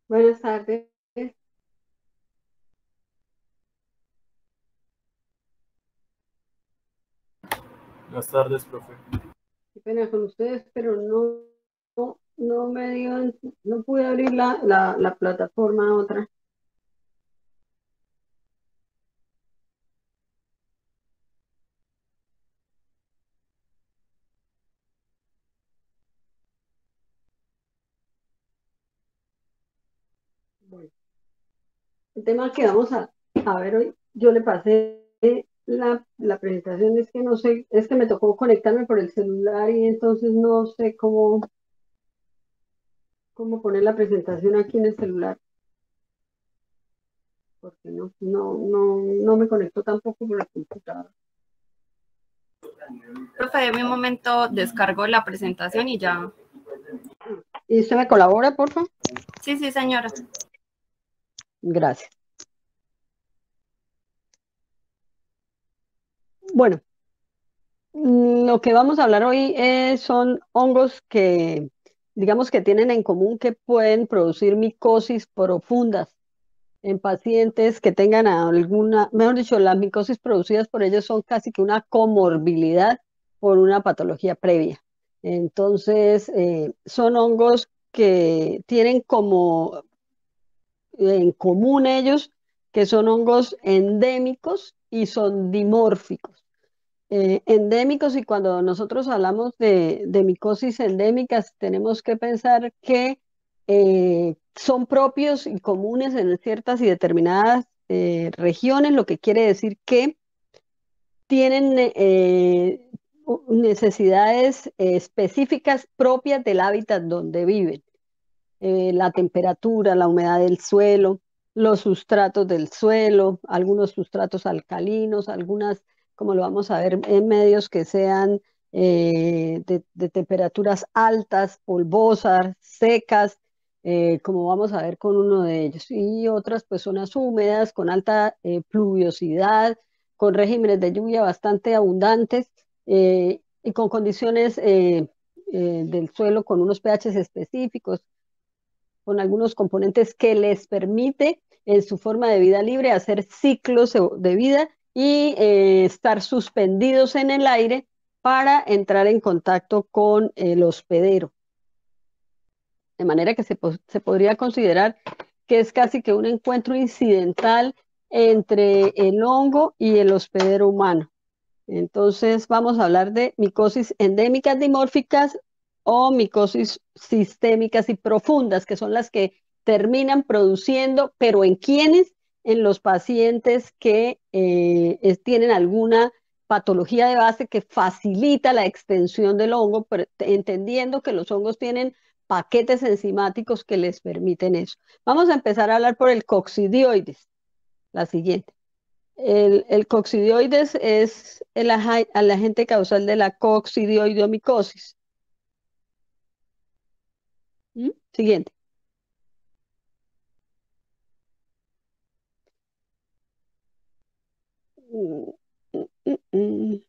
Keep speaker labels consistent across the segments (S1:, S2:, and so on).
S1: Buenas tardes.
S2: Buenas tardes, profe.
S1: Qué pena con ustedes, pero no me dio, no pude abrir la plataforma otra. Bueno, el tema que vamos a ver hoy, yo le pasé la presentación, es que no sé, es que me tocó conectarme por el celular y entonces no sé cómo poner la presentación aquí en el celular, porque no me conectó tampoco por el computador.
S3: Profe, de un momento descargo la presentación y ya.
S1: ¿Y usted me colabora, por favor?
S3: Sí, sí, señora.
S1: Gracias. Bueno, lo que vamos a hablar hoy son hongos que, digamos que tienen en común que pueden producir micosis profundas en pacientes que tengan alguna, mejor dicho, las micosis producidas por ellos son casi que una comorbilidad por una patología previa. Entonces, son hongos que tienen como en común ellos que son hongos endémicos y son dimórficos. Endémicos, y cuando nosotros hablamos de micosis endémicas, tenemos que pensar que son propios y comunes en ciertas y determinadas regiones, lo que quiere decir que tienen necesidades específicas propias del hábitat donde viven. La temperatura, la humedad del suelo, los sustratos del suelo, algunos sustratos alcalinos, algunas, como lo vamos a ver, en medios que sean de temperaturas altas, polvosas, secas, como vamos a ver con uno de ellos, y otras pues zonas húmedas, con alta pluviosidad, con regímenes de lluvia bastante abundantes y con condiciones del suelo con unos pHs específicos, con algunos componentes que les permite en su forma de vida libre hacer ciclos de vida y estar suspendidos en el aire para entrar en contacto con el hospedero. De manera que se podría considerar que es casi que un encuentro incidental entre el hongo y el hospedero humano. Entonces vamos a hablar de micosis endémicas dimórficas o micosis sistémicas y profundas, que son las que terminan produciendo, pero ¿en quiénes? En los pacientes que tienen alguna patología de base que facilita la extensión del hongo, pero entendiendo que los hongos tienen paquetes enzimáticos que les permiten eso. Vamos a empezar a hablar por el coccidioides, la siguiente. El coccidioides es el agente causal de la coccidioidomicosis. ¿Mm? Siguiente. Mm, mm, mm, mm.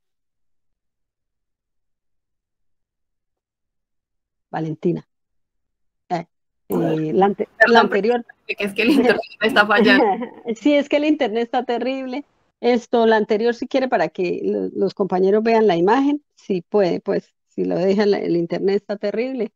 S1: Valentina. Eh, la
S3: Perdón,
S1: anterior.
S3: profe, que es que el internet me está fallando.
S1: Sí, es que el internet está terrible. Esto, la anterior, si quiere, para que los compañeros vean la imagen, si puede, pues, si lo dejan, el internet está terrible.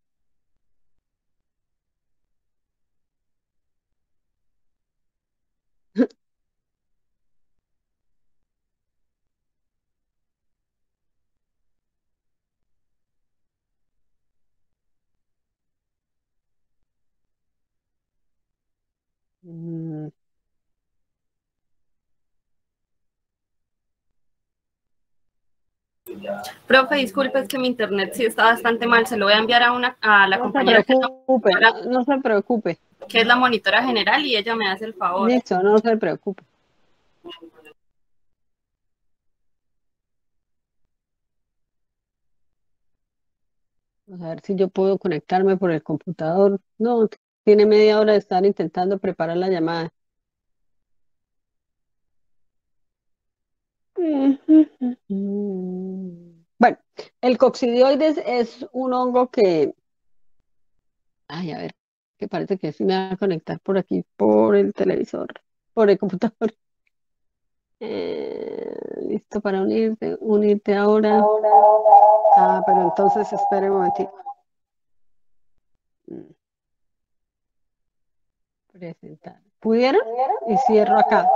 S1: Mm,
S3: Profe, disculpe, es que mi internet sí está bastante mal. Se lo voy a enviar a la
S1: No se
S3: compañera
S1: preocupe, no se preocupe.
S3: que es la monitora general y ella me hace el favor.
S1: Listo, no se preocupe. Vamos a ver si yo puedo conectarme por el computador. No, tiene media hora de estar intentando preparar la llamada. Bueno, el coccidioides es un hongo que, ay, a ver, que parece que sí me va a conectar por aquí, por el televisor, por el computador. Listo para unirte ahora. Ah, pero entonces espere un momentito. Presentar. ¿Pudieron? Y cierro acá.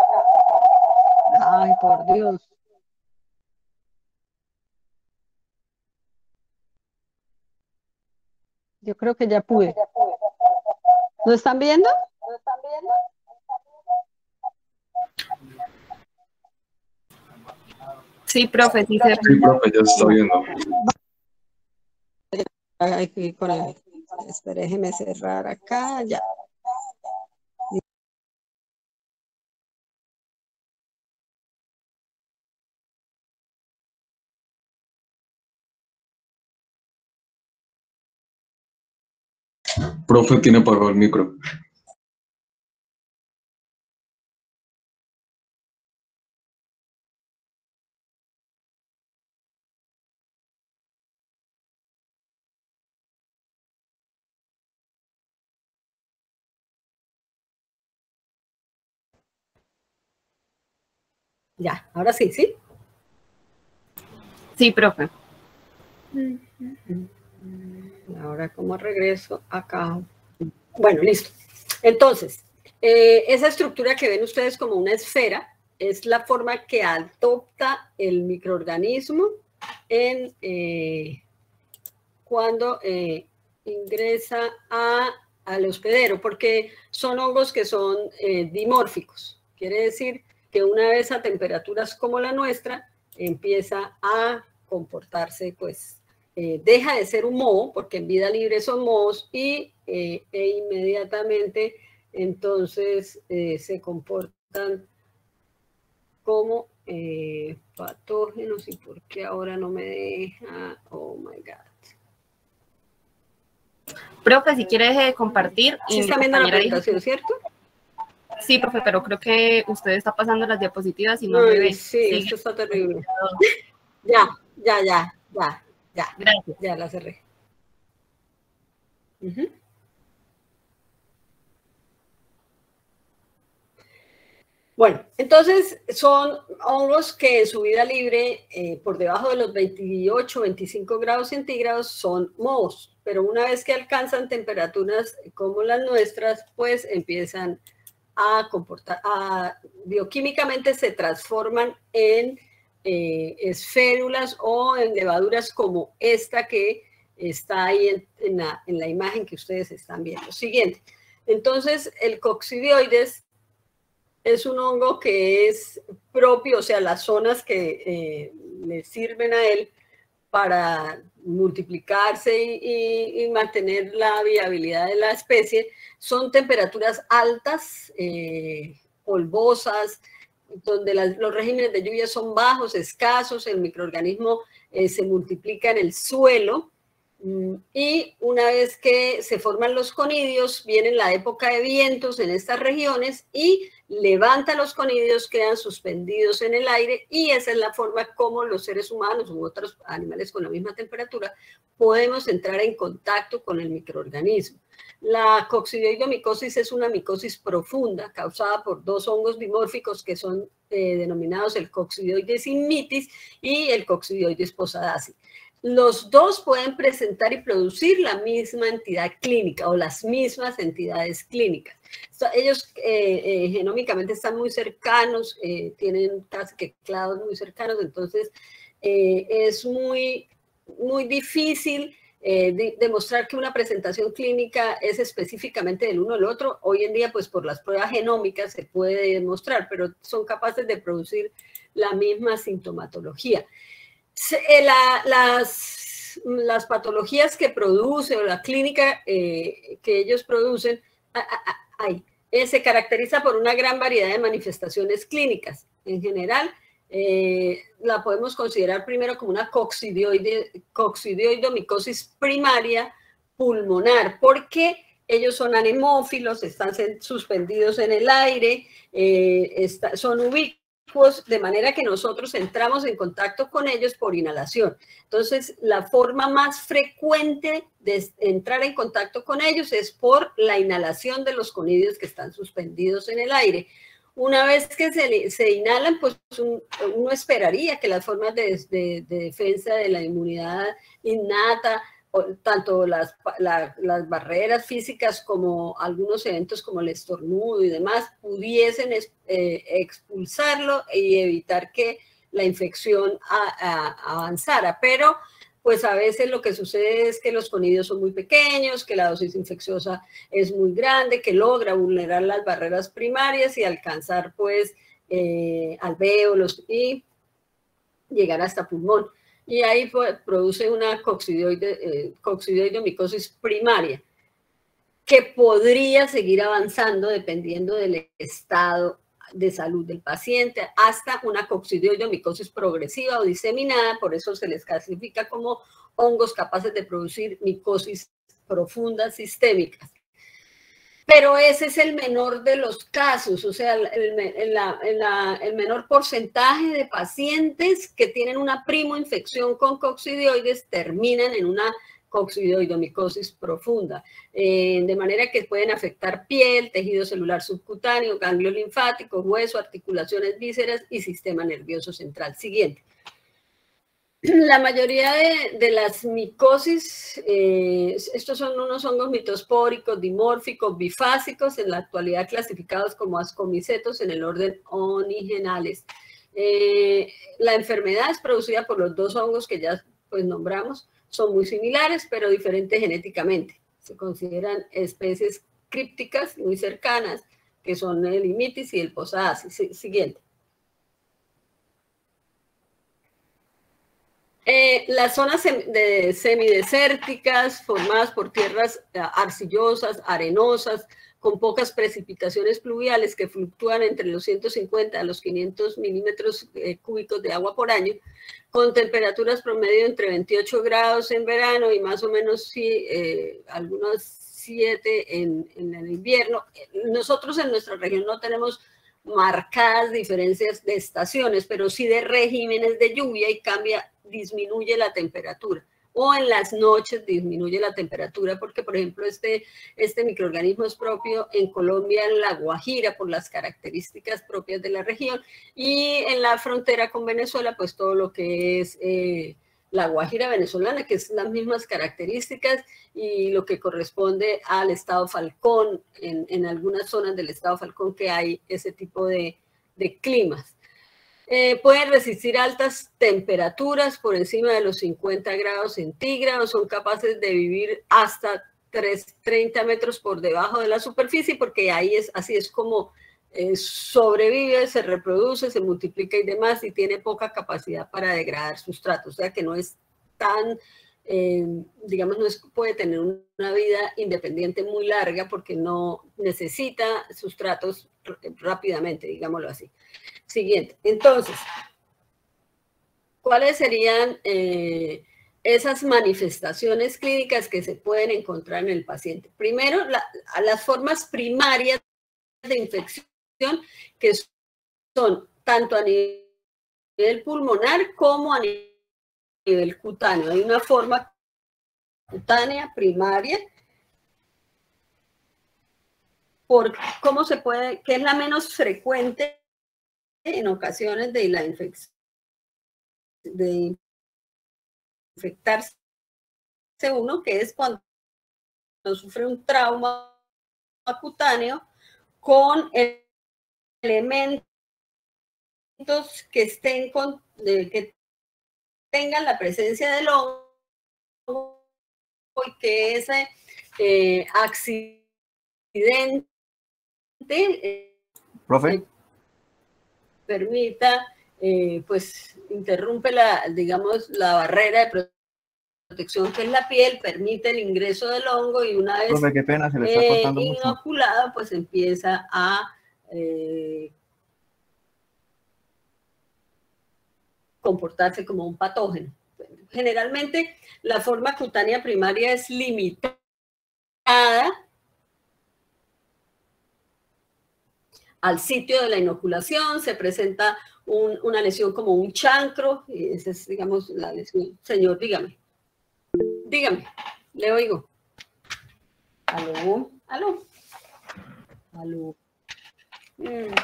S1: Ay, por Dios. Yo creo que ya pude. ¿Lo están viendo?
S3: Sí, profe, sí se
S2: Sí, profe, ya se está viendo.
S1: Aquí con el... Espera, déjeme cerrar acá, ya.
S2: Profe, tiene apagado el micro.
S1: Ya, ahora sí, ¿sí?
S3: Sí, profe.
S1: Ahora como regreso acá. Bueno, listo. Entonces, esa estructura que ven ustedes como una esfera es la forma que adopta el microorganismo cuando ingresa al hospedero, porque son hongos que son dimórficos. Quiere decir que una vez a temperaturas como la nuestra, empieza a comportarse, pues, deja de ser un moho, porque en vida libre son mohos, e inmediatamente entonces se comportan como patógenos. ¿Y por qué ahora no me deja? Oh my God.
S3: Profe, si quiere deje de compartir.
S1: Sí está viendo la presentación, ¿cierto?
S3: Sí, profe, pero creo que usted está pasando las diapositivas y no
S1: Ay,
S3: se ve.
S1: sí, esto está terrible. Ya.
S3: Gracias.
S1: Ya la cerré. Bueno, entonces son hongos que en su vida libre, por debajo de los 28, 25 grados centígrados, son mohos, pero una vez que alcanzan temperaturas como las nuestras, pues empiezan a comportar, bioquímicamente se transforman en esférulas o en levaduras como esta que está ahí en la imagen que ustedes están viendo. Siguiente. Entonces, el coccidioides es un hongo que es propio, o sea, las zonas que le sirven a él para multiplicarse y mantener la viabilidad de la especie son temperaturas altas, polvosas, donde los regímenes de lluvia son bajos, escasos, el microorganismo se multiplica en el suelo. Y una vez que se forman los conidios, viene la época de vientos en estas regiones y levanta los conidios, quedan suspendidos en el aire, y esa es la forma como los seres humanos u otros animales con la misma temperatura podemos entrar en contacto con el microorganismo. La coccidioidomicosis es una micosis profunda causada por dos hongos dimórficos que son denominados el Coccidioides immitis y el Coccidioides posadaci. Los dos pueden presentar y producir la misma entidad clínica o las mismas entidades clínicas. Ellos genómicamente están muy cercanos, tienen casi que clados muy cercanos, entonces es muy difícil demostrar que una presentación clínica es específicamente del uno o del otro. Hoy en día, pues por las pruebas genómicas se puede demostrar, pero son capaces de producir la misma sintomatología. Las patologías que produce o la clínica que ellos producen se caracteriza por una gran variedad de manifestaciones clínicas. En general, la podemos considerar primero como una coccidioidomicosis primaria pulmonar, porque ellos son anemófilos, están suspendidos en el aire, son ubíquos, de manera que nosotros entramos en contacto con ellos por inhalación. Entonces, la forma más frecuente de entrar en contacto con ellos es por la inhalación de los conidios que están suspendidos en el aire. Una vez que se inhalan, pues uno esperaría que las formas de defensa de la inmunidad innata, tanto las barreras físicas como algunos eventos como el estornudo y demás, pudiesen expulsarlo y evitar que la infección avanzara. Pero pues a veces lo que sucede es que los conidios son muy pequeños, que la dosis infecciosa es muy grande, que logra vulnerar las barreras primarias y alcanzar pues alvéolos y llegar hasta pulmón. Y ahí produce una coccidioidomicosis primaria, que podría seguir avanzando dependiendo del estado de salud del paciente, hasta una coccidioidomicosis progresiva o diseminada. Por eso se les clasifica como hongos capaces de producir micosis profundas sistémicas. Pero ese es el menor de los casos, o sea, el menor porcentaje de pacientes que tienen una primoinfección con coccidioides terminan en una coccidioidomicosis profunda, de manera que pueden afectar piel, tejido celular subcutáneo, ganglios linfáticos, hueso, articulaciones, vísceras y sistema nervioso central. Siguiente. La mayoría de las micosis, estos son unos hongos mitospóricos, dimórficos, bifásicos, en la actualidad clasificados como ascomicetos en el orden Onigenales. La enfermedad es producida por los dos hongos que ya pues nombramos, son muy similares pero diferentes genéticamente. Se consideran especies crípticas muy cercanas, que son el Imitis y el Posaasis. Siguiente. Las zonas semidesérticas formadas por tierras arcillosas, arenosas, con pocas precipitaciones pluviales que fluctúan entre los 150 a los 500 milímetros cúbicos de agua por año, con temperaturas promedio entre 28 grados en verano y más o menos algunos 7 en el invierno. Nosotros en nuestra región no tenemos marcadas diferencias de estaciones, pero sí de regímenes de lluvia, y disminuye la temperatura, o en las noches disminuye la temperatura, porque por ejemplo este microorganismo es propio en Colombia, en La Guajira, por las características propias de la región, y en la frontera con Venezuela, pues todo lo que es la Guajira venezolana, que es las mismas características, y lo que corresponde al estado Falcón, en algunas zonas del estado Falcón que hay ese tipo de climas. Pueden resistir altas temperaturas por encima de los 50 grados centígrados, son capaces de vivir hasta 30 metros por debajo de la superficie, porque ahí así es como sobrevive, se reproduce, se multiplica y demás, y tiene poca capacidad para degradar sustratos, o sea que no es tan, digamos, puede tener una vida independiente muy larga porque no necesita sustratos rápidamente, digámoslo así. Siguiente. Entonces, ¿cuáles serían esas manifestaciones clínicas que se pueden encontrar en el paciente? Primero, las formas primarias de infección, que son tanto a nivel pulmonar como a nivel cutáneo. Hay una forma cutánea primaria, ¿cómo se puede? Que es la menos frecuente en ocasiones de la infección, de infectarse uno, que es cuando sufre un trauma cutáneo con elementos que que tengan la presencia del hongo, y que ese accidente
S4: Profe.
S1: Permita, pues interrumpe digamos, la barrera de protección que es la piel, permite el ingreso del hongo, y una vez
S4: Profe, qué pena, se le está cortando
S1: inoculado, pues empieza a comportarse como un patógeno. Generalmente la forma cutánea primaria es limitada al sitio de la inoculación, se presenta una lesión como un chancro, y esa es, digamos, la lesión. Señor, dígame, le oigo. Aló.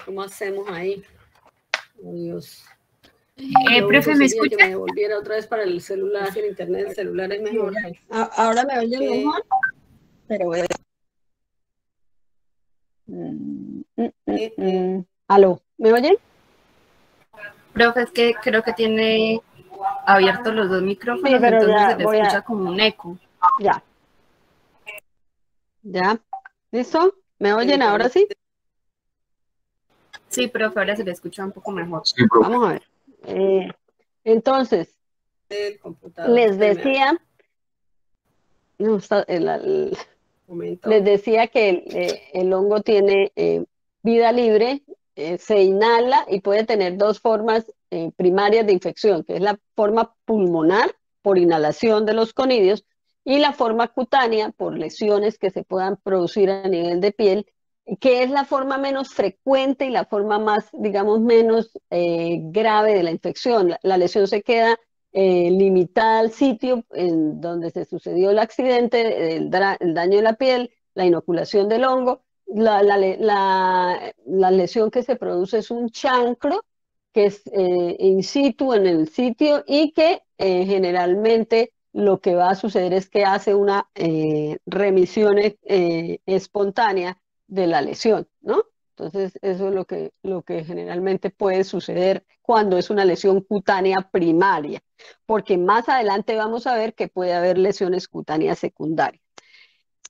S1: ¿Cómo hacemos ahí? Oh, Dios.
S3: Profe, ¿me escucha?
S1: Que me devolviera otra vez para el celular, el internet, el celular es mejor. Ahora me oyen mejor, pero aló, ¿me oyen?
S3: Profe, es que creo que tiene abiertos los dos micrófonos,
S1: pero
S3: entonces
S1: ya
S3: se le escucha como un eco.
S1: Ya, ¿listo? ¿Me oyen ahora sí?
S3: Sí, profe, ahora se le escucha un poco mejor.
S2: Sí, profe.
S1: Vamos a ver. Entonces, les decía, les decía que el hongo tiene vida libre, se inhala y puede tener dos formas primarias de infección, que es la forma pulmonar por inhalación de los conidios y la forma cutánea por lesiones que se puedan producir a nivel de piel, que es la forma menos frecuente y la forma más, digamos, menos grave de la infección. La lesión se queda limitada al sitio en donde se sucedió el accidente, el daño de la piel, la inoculación del hongo. La lesión que se produce es un chancro, que es in situ en el sitio y que generalmente lo que va a suceder es que hace una remisión espontánea de la lesión, ¿no? Entonces, eso es lo que generalmente puede suceder cuando es una lesión cutánea primaria, porque más adelante vamos a ver que puede haber lesiones cutáneas secundarias.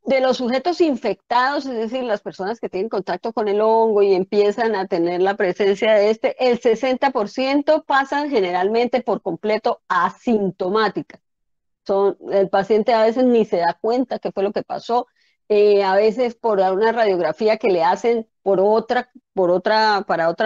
S1: De los sujetos infectados, es decir, las personas que tienen contacto con el hongo y empiezan a tener la presencia de el 60% pasan generalmente por completo asintomáticas. El paciente a veces ni se da cuenta qué fue lo que pasó, a veces por una radiografía que le hacen para otra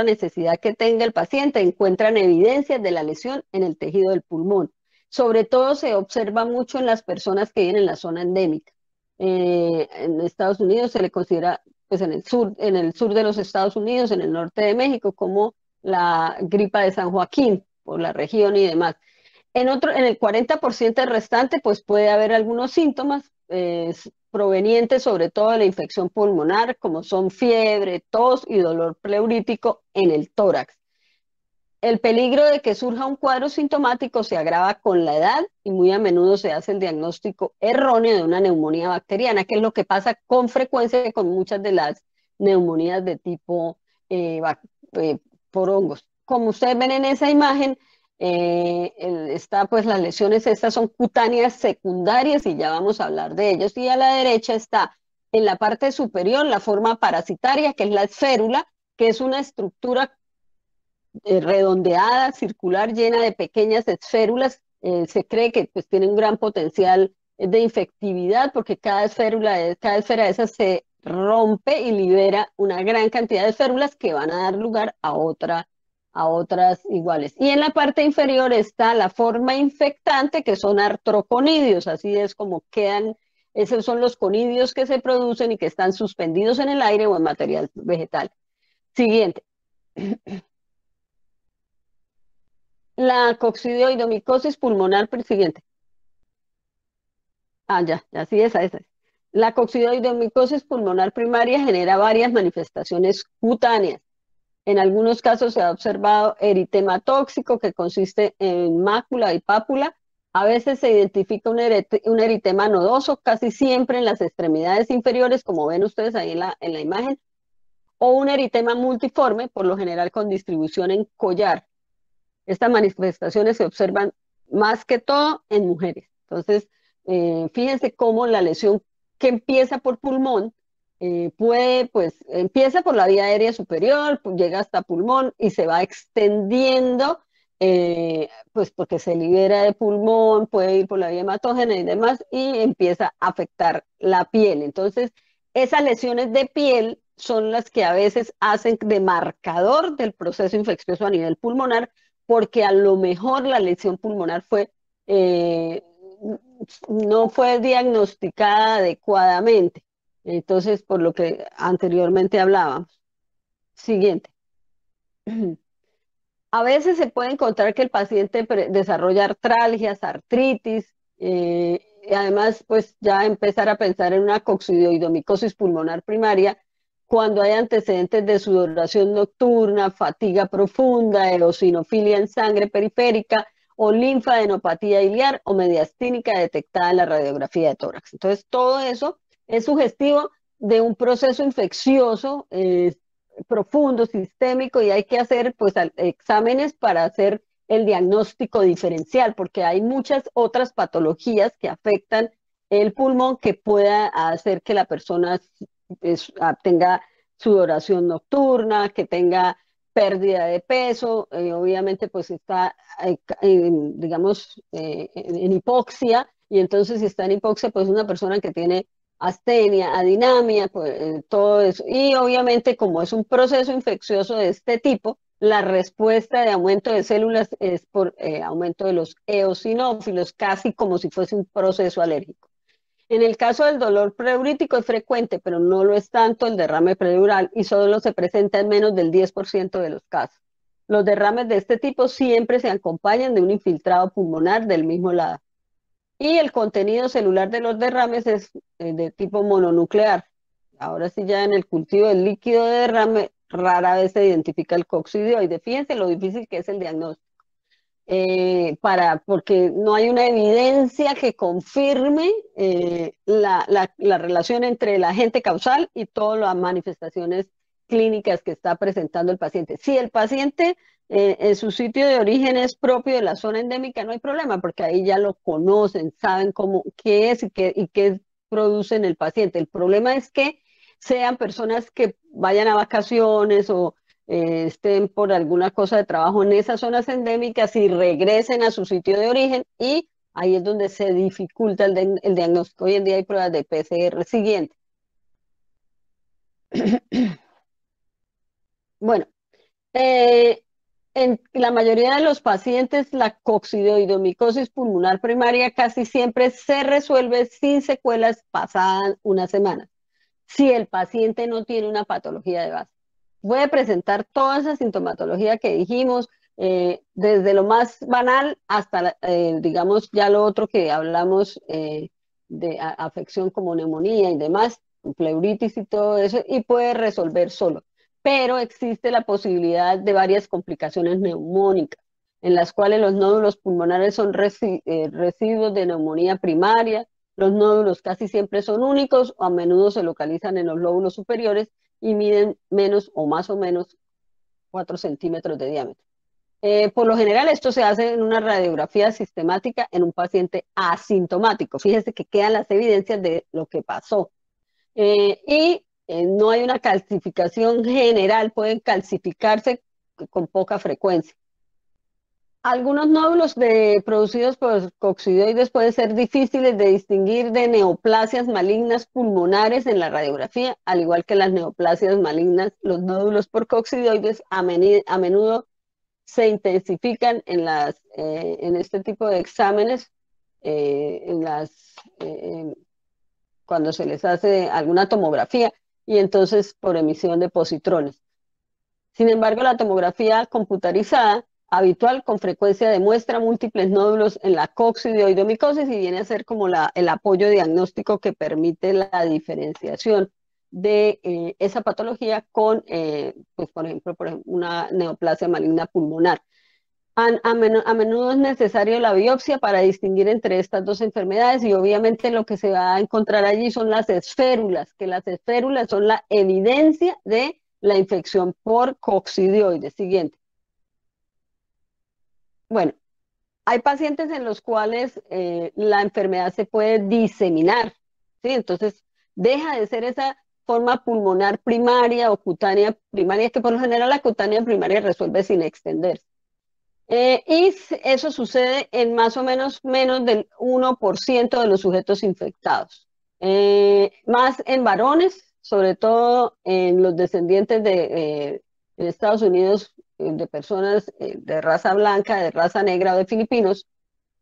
S1: necesidad que tenga el paciente, encuentran evidencias de la lesión en el tejido del pulmón. Sobre todo se observa mucho en las personas que viven en la zona endémica. En Estados Unidos se le considera, pues en el sur de los Estados Unidos, en el norte de México, como la gripa de San Joaquín, por la región y demás. En el 40% restante, pues puede haber algunos síntomas provenientes sobre todo de la infección pulmonar, como son fiebre, tos y dolor pleurítico en el tórax. El peligro de que surja un cuadro sintomático se agrava con la edad y muy a menudo se hace el diagnóstico erróneo de una neumonía bacteriana, que es lo que pasa con frecuencia con muchas de las neumonías de tipo por hongos. Como ustedes ven en esa imagen, pues las lesiones estas son cutáneas secundarias y ya vamos a hablar de ellos. Y a la derecha está en la parte superior la forma parasitaria, que es la esférula, que es una estructura redondeada, circular, llena de pequeñas esférulas. Se cree que pues, tiene un gran potencial de infectividad porque cada esfera de esas se rompe y libera una gran cantidad de esférulas que van a dar lugar a otras iguales. Y en la parte inferior está la forma infectante, que son artroconidios, así es como quedan, esos son los conidios que se producen y que están suspendidos en el aire o en material vegetal. Siguiente. La coccidioidomicosis pulmonar siguiente. Ya, sí, esa es. La coccidioidomicosis pulmonar primaria genera varias manifestaciones cutáneas. En algunos casos se ha observado eritema tóxico que consiste en mácula y pápula. A veces se identifica un eritema nodoso, casi siempre en las extremidades inferiores, como ven ustedes ahí en la imagen, o un eritema multiforme, por lo general con distribución en collar. Estas manifestaciones se observan más que todo en mujeres. Entonces, fíjense cómo la lesión que empieza por pulmón empieza por la vía aérea superior, llega hasta pulmón y se va extendiendo, pues porque se libera de pulmón, puede ir por la vía hematógena y demás, y empieza a afectar la piel. Entonces, esas lesiones de piel son las que a veces hacen de marcador del proceso infeccioso a nivel pulmonar, porque a lo mejor la lesión pulmonar no fue diagnosticada adecuadamente. Entonces, por lo que anteriormente hablábamos. Siguiente. A veces se puede encontrar que el paciente desarrolla artralgias, artritis, y además pues ya empezar a pensar en una coccidioidomicosis pulmonar primaria cuando hay antecedentes de sudoración nocturna, fatiga profunda, eosinofilia en sangre periférica o linfadenopatía iliar o mediastínica detectada en la radiografía de tórax. Entonces todo eso es sugestivo de un proceso infeccioso profundo, sistémico, y hay que hacer pues exámenes para hacer el diagnóstico diferencial, porque hay muchas otras patologías que afectan el pulmón que pueda hacer que la persona tenga sudoración nocturna, que tenga pérdida de peso, obviamente pues está, digamos, en hipoxia, y entonces si está en hipoxia, pues una persona que tiene astenia, adinamia, pues, todo eso. Y obviamente como es un proceso infeccioso de este tipo, la respuesta de aumento de células es por aumento de los eosinófilos, casi como si fuese un proceso alérgico. En el caso del dolor preurítico es frecuente, pero no lo es tanto el derrame preural y solo se presenta en menos del 10% de los casos. Los derrames de este tipo siempre se acompañan de un infiltrado pulmonar del mismo lado. Y el contenido celular de los derrames es de tipo mononuclear. Ahora sí, ya en el cultivo del líquido de derrame, rara vez se identifica el coccidioide. Fíjense lo difícil que es el diagnóstico, porque no hay una evidencia que confirme la relación entre el agente causal y todas las manifestaciones clínicas que está presentando el paciente. Si el paciente en su sitio de origen es propio de la zona endémica, no hay problema, porque ahí ya lo conocen, saben qué es y qué produce en el paciente. El problema es que sean personas que vayan a vacaciones o estén por alguna cosa de trabajo en esas zonas endémicas y regresen a su sitio de origen, y ahí es donde se dificulta el diagnóstico. Hoy en día hay pruebas de PCR. Siguiente. Bueno, en la mayoría de los pacientes, la coccidioidomicosis pulmonar primaria casi siempre se resuelve sin secuelas pasadas una semana, si el paciente no tiene una patología de base. Puede presentar toda esa sintomatología que dijimos, desde lo más banal hasta, digamos, ya lo otro que hablamos de afección como neumonía y demás, pleuritis y todo eso, y puede resolver solo. Pero existe la posibilidad de varias complicaciones neumónicas, en las cuales los nódulos pulmonares son residuos de neumonía primaria. Los nódulos casi siempre son únicos o a menudo se localizan en los lóbulos superiores y miden menos o más o menos 4 centímetros de diámetro. Por lo general, esto se hace en una radiografía sistemática en un paciente asintomático. Fíjese que quedan las evidencias de lo que pasó. No hay una calcificación general, pueden calcificarse con poca frecuencia. Algunos nódulos producidos por coccidioides pueden ser difíciles de distinguir de neoplasias malignas pulmonares en la radiografía, al igual que las neoplasias malignas. Los nódulos por coccidioides a menudo se intensifican en este tipo de exámenes, cuando se les hace alguna tomografía, y entonces por emisión de positrones. Sin embargo, la tomografía computarizada habitual con frecuencia demuestra múltiples nódulos en la coccidioidomicosis y viene a ser como el apoyo diagnóstico que permite la diferenciación de esa patología con, pues, por ejemplo, una neoplasia maligna pulmonar. A menudo es necesario la biopsia para distinguir entre estas dos enfermedades, y obviamente lo que se va a encontrar allí son las esférulas, que las esférulas son la evidencia de la infección por coccidioides. Siguiente. Bueno, hay pacientes en los cuales la enfermedad se puede diseminar, ¿sí? Entonces, deja de ser esa forma pulmonar primaria o cutánea primaria, que por lo general la cutánea primaria resuelve sin extenderse. Y eso sucede en más o menos del 1% de los sujetos infectados. Más en varones, sobre todo en los descendientes en Estados Unidos, de personas de raza blanca, de raza negra o de filipinos,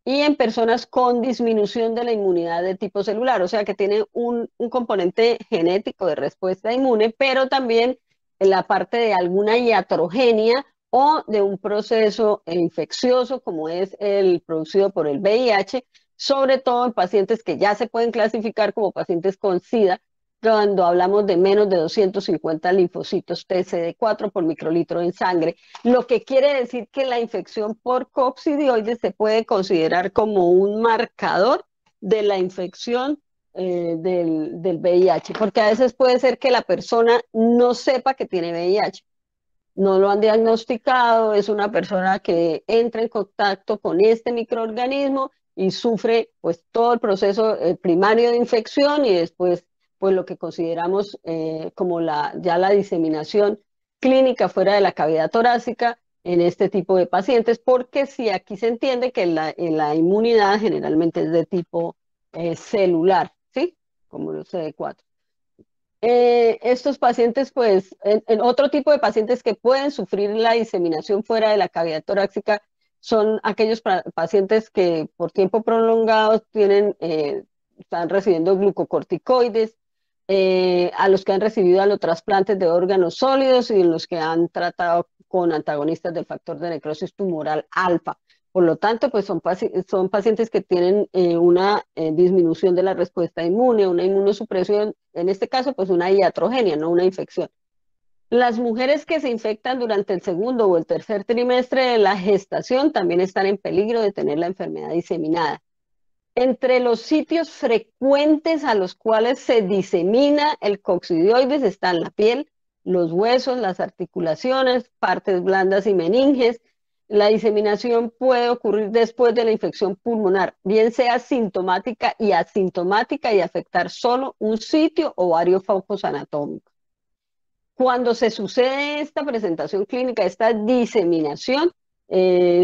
S1: y en personas con disminución de la inmunidad de tipo celular, o sea que tiene un componente genético de respuesta inmune, pero también en la parte de alguna iatrogenia o de un proceso infeccioso como es el producido por el VIH, sobre todo en pacientes que ya se pueden clasificar como pacientes con SIDA, cuando hablamos de menos de 250 linfocitos TCD4 por microlitro en sangre, lo que quiere decir que la infección por coccidioides se puede considerar como un marcador de la infección del VIH, porque a veces puede ser que la persona no sepa que tiene VIH, no lo han diagnosticado, es una persona que entra en contacto con este microorganismo y sufre pues todo el proceso primario de infección y después pues lo que consideramos como ya la diseminación clínica fuera de la cavidad torácica en este tipo de pacientes, porque sí aquí se entiende que la inmunidad generalmente es de tipo celular, ¿sí? Como los CD4. Estos pacientes, pues, en otro tipo de pacientes que pueden sufrir la diseminación fuera de la cavidad torácica son aquellos pacientes que por tiempo prolongado están recibiendo glucocorticoides, a los que han recibido alotrasplantes de órganos sólidos y en los que han tratado con antagonistas del factor de necrosis tumoral alfa. Por lo tanto, pues son pacientes que tienen una disminución de la respuesta inmune, una inmunosupresión, en este caso, pues una iatrogenia, no una infección. Las mujeres que se infectan durante el segundo o el tercer trimestre de la gestación también están en peligro de tener la enfermedad diseminada. Entre los sitios frecuentes a los cuales se disemina el coccidioides están la piel, los huesos, las articulaciones, partes blandas y meninges. La diseminación puede ocurrir después de la infección pulmonar, bien sea sintomática y asintomática y afectar solo un sitio o varios focos anatómicos. Cuando se sucede esta presentación clínica, esta diseminación,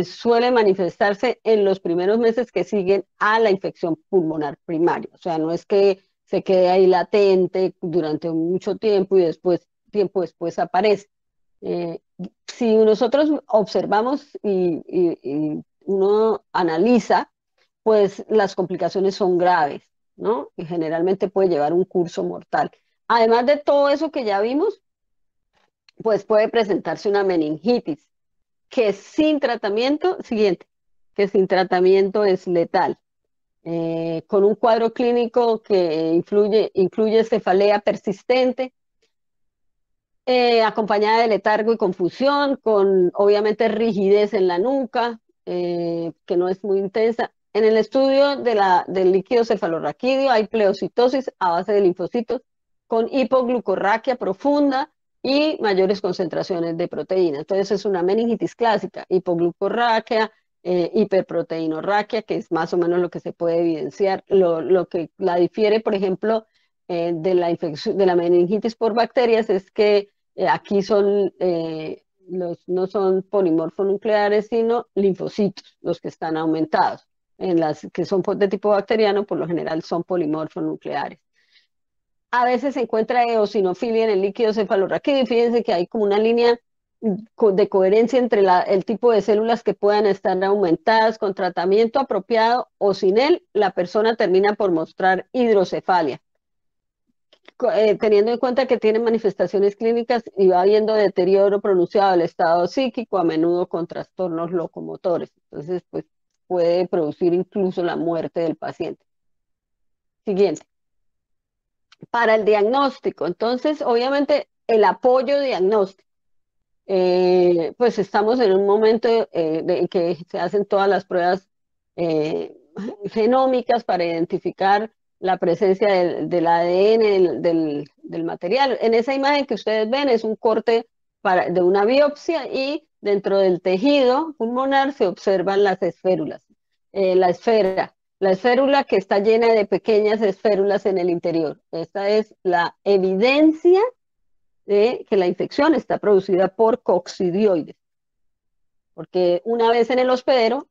S1: suele manifestarse en los primeros meses que siguen a la infección pulmonar primaria. O sea, no es que se quede ahí latente durante mucho tiempo y tiempo después aparece. Si nosotros observamos y uno analiza, pues las complicaciones son graves, ¿no? Y generalmente puede llevar un curso mortal. Además de todo eso que ya vimos, pues puede presentarse una meningitis, que sin tratamiento, que sin tratamiento es letal, con un cuadro clínico que incluye cefalea persistente, acompañada de letargo y confusión, con obviamente rigidez en la nuca, que no es muy intensa. En el estudio del líquido cefalorraquídeo hay pleocitosis a base de linfocitos con hipoglucorraquia profunda y mayores concentraciones de proteína. Entonces es una meningitis clásica, hipoglucorraquia, hiperproteinorraquia, que es más o menos lo que se puede evidenciar. Lo que la difiere, por ejemplo, de la infección, de la meningitis por bacterias es que aquí no son polimorfonucleares, sino linfocitos los que están aumentados. En las que son de tipo bacteriano, por lo general son polimorfonucleares. A veces se encuentra eosinofilia en el líquido cefalorraquídeo y fíjense que hay como una línea de coherencia entre el tipo de células que puedan estar aumentadas con tratamiento apropiado o sin él, la persona termina por mostrar hidrocefalia. Teniendo en cuenta que tiene manifestaciones clínicas y va habiendo deterioro pronunciado del estado psíquico, a menudo con trastornos locomotores. Entonces, pues puede producir incluso la muerte del paciente. Siguiente. Para el diagnóstico, entonces, obviamente, el apoyo diagnóstico. Pues estamos en un momento en que se hacen todas las pruebas genómicas para identificar la presencia del ADN del material. En esa imagen que ustedes ven es un corte de una biopsia y dentro del tejido pulmonar se observan las esférulas. La esférula que está llena de pequeñas esférulas en el interior. Esta es la evidencia de que la infección está producida por coccidioides. Porque una vez en el hospedero,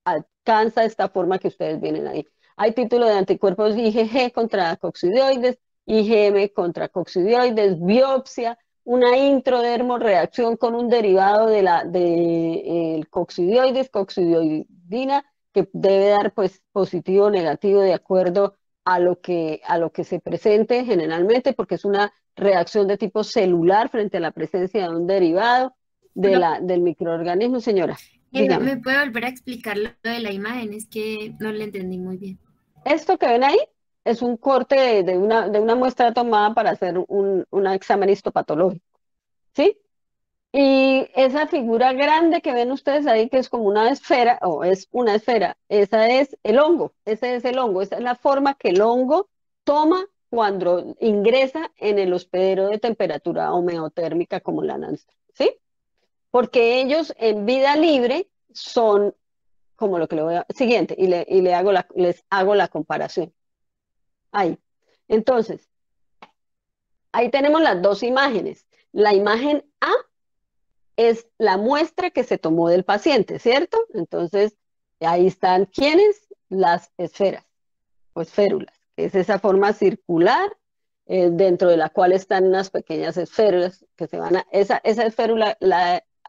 S1: alcanza esta forma que ustedes vienen ahí. Hay título de anticuerpos IgG contra coccidioides, IgM contra coccidioides, biopsia, una introdermorreacción con un derivado de coccidioides, coccidioidina, que debe dar pues positivo o negativo de acuerdo a lo que se presente generalmente, porque es una reacción de tipo celular frente a la presencia de un derivado. del microorganismo, señora. Dígame.
S4: ¿Me puede volver a explicar lo de la imagen? Es que no le entendí muy bien.
S1: Esto que ven ahí es un corte de una muestra tomada para hacer un examen histopatológico, ¿sí? Y esa figura grande que ven ustedes ahí, que es como una esfera, o es una esfera, esa es el hongo, ese es el hongo, esa es la forma que el hongo toma cuando ingresa en el hospedero de temperatura homeotérmica como la NANSTRA, ¿sí? Porque ellos en vida libre son como lo que le voy a... Siguiente, les hago la comparación. Ahí. Entonces, ahí tenemos las dos imágenes. La imagen A es la muestra que se tomó del paciente, ¿cierto? Entonces, ahí están, ¿quiénes? Las esferas o esférulas, que es esa forma circular dentro de la cual están unas pequeñas esférulas que se van a... Esa esférula,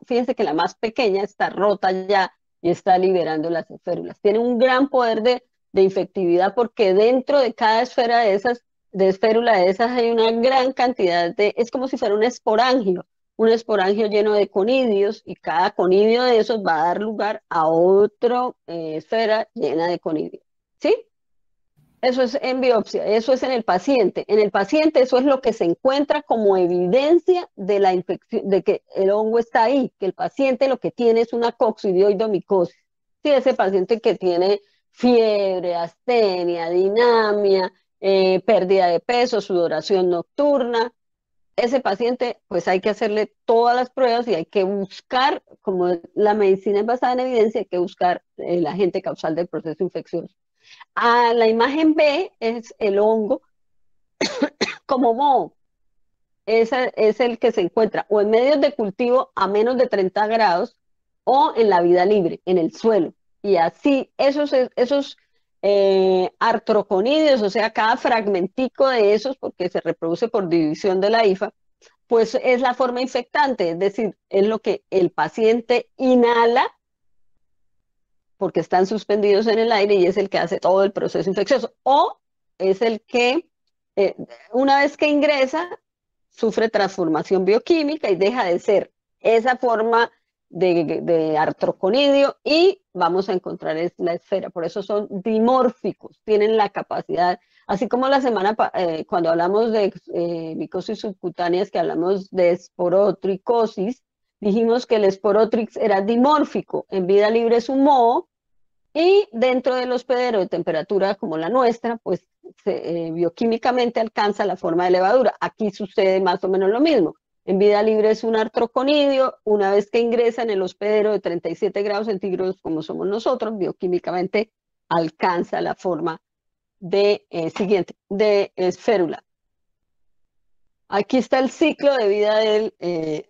S1: fíjense que la más pequeña está rota ya y está liberando las esférulas. Tiene un gran poder de infectividad porque dentro de cada esfera de esas, de esférula de esas hay una gran cantidad es como si fuera un esporangio lleno de conidios y cada conidio de esos va a dar lugar a otra esfera llena de conidios. ¿Sí? Eso es en biopsia, eso es en el paciente. En el paciente eso es lo que se encuentra como evidencia de la infección, de que el hongo está ahí, que el paciente lo que tiene es una coccidioidomicosis. Sí, ese paciente que tiene fiebre, astenia, dinamia, pérdida de peso, sudoración nocturna, ese paciente pues hay que hacerle todas las pruebas y hay que buscar, como la medicina es basada en evidencia, hay que buscar el agente causal del proceso infeccioso. La imagen B es el hongo como moho. Ese es el que se encuentra o en medios de cultivo a menos de 30 grados o en la vida libre, en el suelo. Y así, esos artroconidios, o sea, cada fragmentico de esos, porque se reproduce por división de la hifa, pues es la forma infectante, es decir, es lo que el paciente inhala porque están suspendidos en el aire y es el que hace todo el proceso infeccioso. O es el que, una vez que ingresa, sufre transformación bioquímica y deja de ser esa forma de artroconidio y vamos a encontrar la esfera. Por eso son dimórficos, tienen la capacidad, así como la semana, cuando hablamos de micosis subcutáneas, que hablamos de esporotricosis, dijimos que el esporotrix era dimórfico, en vida libre es un moho, y dentro del hospedero de temperatura como la nuestra, pues bioquímicamente alcanza la forma de levadura. Aquí sucede más o menos lo mismo. En vida libre es un artroconidio, una vez que ingresa en el hospedero de 37 grados centígrados como somos nosotros, bioquímicamente alcanza la forma de esférula. Aquí está el ciclo de vida de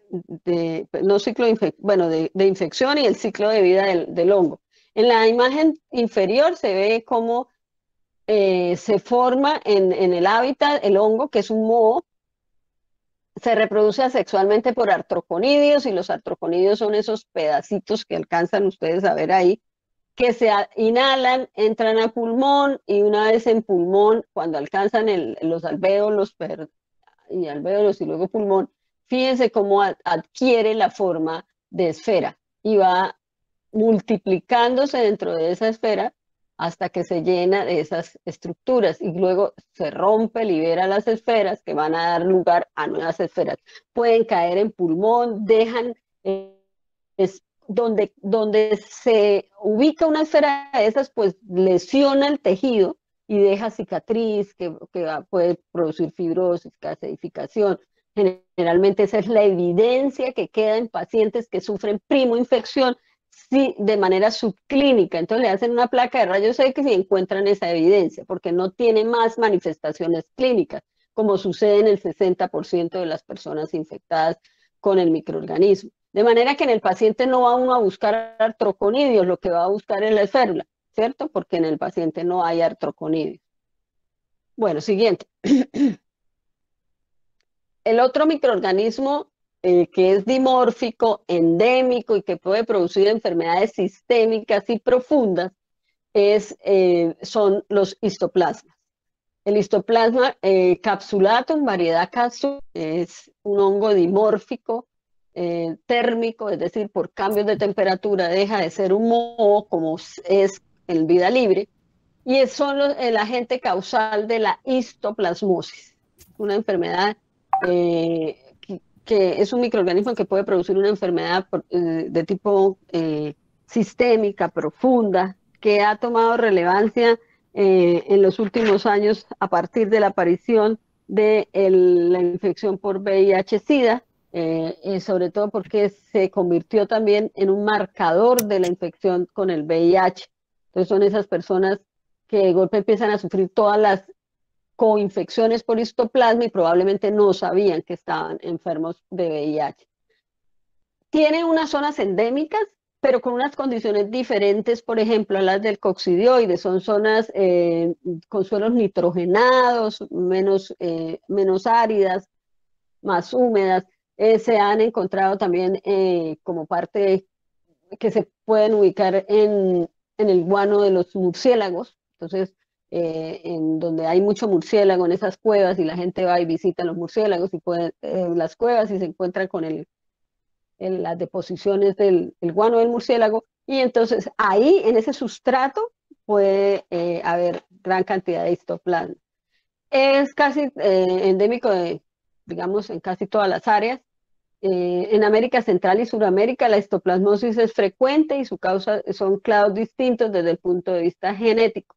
S1: infección y el ciclo de vida del hongo. En la imagen inferior se ve cómo se forma en el hábitat el hongo, que es un moho, se reproduce asexualmente por artroconidios y los artroconidios son esos pedacitos que alcanzan ustedes a ver ahí, que se inhalan, entran a pulmón y una vez en pulmón, cuando alcanzan los alvéolos y luego pulmón, fíjense cómo adquiere la forma de esfera y va multiplicándose dentro de esa esfera hasta que se llena de esas estructuras y luego se rompe, libera las esferas que van a dar lugar a nuevas esferas. Pueden caer en pulmón, dejan, donde se ubica una esfera de esas, pues lesiona el tejido y deja cicatriz que puede producir fibrosis, calcificación. Generalmente esa es la evidencia que queda en pacientes que sufren primoinfección, sí, de manera subclínica. Entonces le hacen una placa de rayos X y encuentran esa evidencia, porque no tiene más manifestaciones clínicas, como sucede en el 60% de las personas infectadas con el microorganismo. De manera que en el paciente no va uno a buscar artroconidios, lo que va a buscar es la esférula, ¿cierto? Porque en el paciente no hay artroconidios. Bueno, siguiente. El otro microorganismo que es dimórfico, endémico y que puede producir enfermedades sistémicas y profundas son los histoplasmas. El histoplasma capsulatum, variedad Castro, es un hongo dimórfico térmico, es decir, por cambios de temperatura deja de ser un moho como es en vida libre, y son el agente causal de la histoplasmosis, una enfermedad que es un microorganismo que puede producir una enfermedad de tipo sistémica, profunda, que ha tomado relevancia en los últimos años a partir de la aparición de la infección por VIH-Sida, y sobre todo porque se convirtió también en un marcador de la infección con el VIH. Entonces son esas personas que de golpe empiezan a sufrir todas las coinfecciones por histoplasma y probablemente no sabían que estaban enfermos de VIH. Tiene unas zonas endémicas, pero con unas condiciones diferentes, por ejemplo, a las del coccidioide. Son zonas con suelos nitrogenados, menos áridas, más húmedas. Se han encontrado también como parte que se pueden ubicar en el guano de los murciélagos. Entonces, en donde hay mucho murciélago en esas cuevas y la gente va y visita los murciélagos y puede, las cuevas y se encuentra con las deposiciones del guano del murciélago, y entonces ahí en ese sustrato puede haber gran cantidad de histoplasma. Es casi endémico digamos, en casi todas las áreas. En América Central y Suramérica la histoplasmosis es frecuente y su causa son clados distintos desde el punto de vista genético.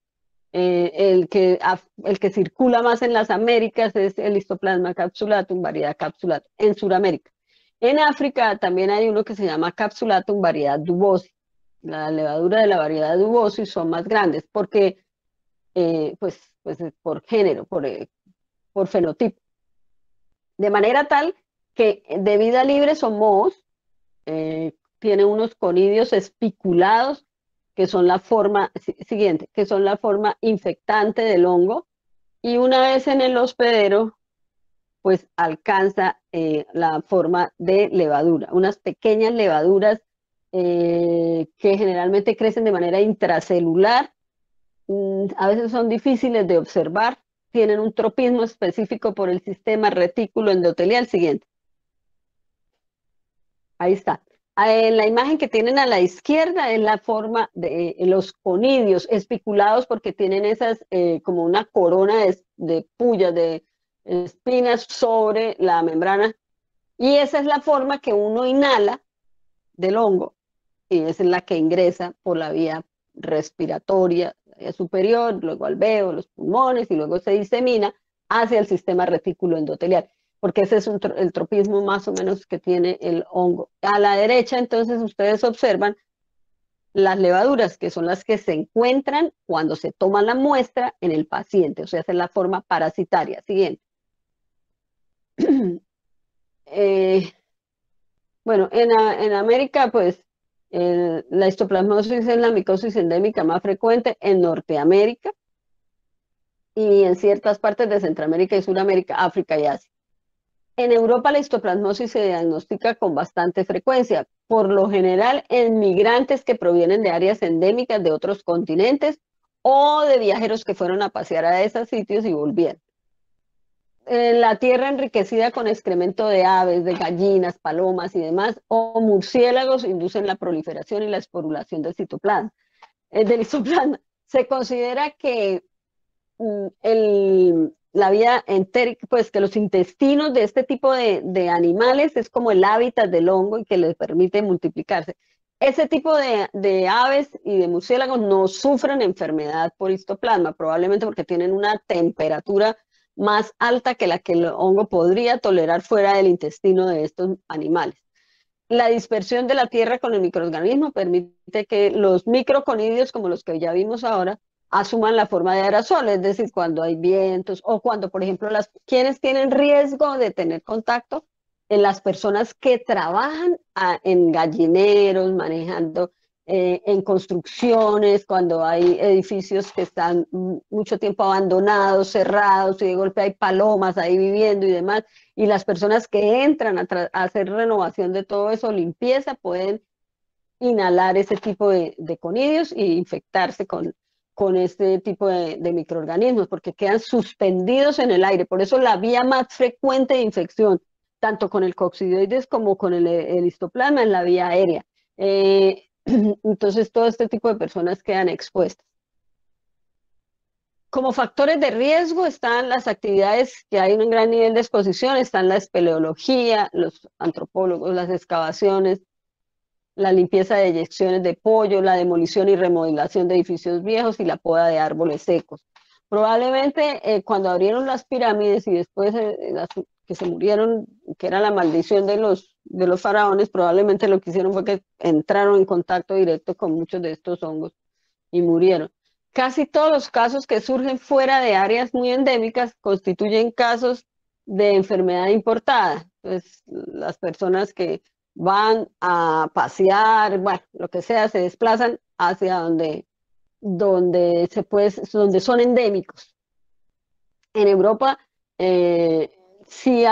S1: El que circula más en las Américas es el Histoplasma capsulatum, variedad capsulatum, en Suramérica. En África también hay uno que se llama Capsulatum, variedad dubosi. La levadura de la variedad dubosi son más grandes porque, pues por género, por fenotipo. De manera tal que de vida libre son mohos, tiene unos conidios espiculados, que son la forma siguiente, que son la forma infectante del hongo, y una vez en el hospedero, pues alcanza la forma de levadura, unas pequeñas levaduras que generalmente crecen de manera intracelular, a veces son difíciles de observar, tienen un tropismo específico por el sistema retículo endotelial siguiente. Ahí está. En la imagen que tienen a la izquierda es la forma de los conidios espiculados porque tienen esas como una corona de pullas, de espinas sobre la membrana, y esa es la forma que uno inhala del hongo y esa es la que ingresa por la vía respiratoria, la vía superior, luego al alveo, los pulmones y luego se disemina hacia el sistema retículo endotelial, porque ese es el tropismo más o menos que tiene el hongo. A la derecha, entonces, ustedes observan las levaduras, que son las que se encuentran cuando se toma la muestra en el paciente, o sea, esa es la forma parasitaria. Siguiente. Bueno, en América, pues, la histoplasmosis es la micosis endémica más frecuente en Norteamérica y en ciertas partes de Centroamérica y Suramérica, África y Asia. En Europa la histoplasmosis se diagnostica con bastante frecuencia, por lo general en migrantes que provienen de áreas endémicas de otros continentes o de viajeros que fueron a pasear a esos sitios y volvieron. En la tierra enriquecida con excremento de aves, de gallinas, palomas y demás, o murciélagos inducen la proliferación y la esporulación del citoplasma. Del histoplasma. Se considera que la vía entérica, pues que los intestinos de este tipo de animales es como el hábitat del hongo y que les permite multiplicarse. Ese tipo de aves y de murciélagos no sufren enfermedad por histoplasma, probablemente porque tienen una temperatura más alta que la que el hongo podría tolerar fuera del intestino de estos animales. La dispersión de la tierra con el microorganismo permite que los microconidios, como los que ya vimos ahora, asuman la forma de aerosol, es decir, cuando hay vientos o cuando, por ejemplo, quienes tienen riesgo de tener contacto, en las personas que trabajan en gallineros, manejando en construcciones, cuando hay edificios que están mucho tiempo abandonados, cerrados, y de golpe hay palomas ahí viviendo y demás, y las personas que entran a hacer renovación de todo eso, limpieza, pueden inhalar ese tipo de conidios e infectarse con este tipo de microorganismos, porque quedan suspendidos en el aire. Por eso la vía más frecuente de infección, tanto con el coccidioides como con el histoplasma en la vía aérea. Entonces, todo este tipo de personas quedan expuestas. Como factores de riesgo están las actividades que hay un gran nivel de exposición, están la espeleología, los antropólogos, las excavaciones, la limpieza de eyecciones de pollo, la demolición y remodelación de edificios viejos y la poda de árboles secos. Probablemente cuando abrieron las pirámides y después las que se murieron, que era la maldición de los faraones, probablemente lo que hicieron fue que entraron en contacto directo con muchos de estos hongos y murieron. Casi todos los casos que surgen fuera de áreas muy endémicas constituyen casos de enfermedad importada. Entonces, las personas que van a pasear, bueno, lo que sea, se desplazan hacia donde son endémicos. En Europa sí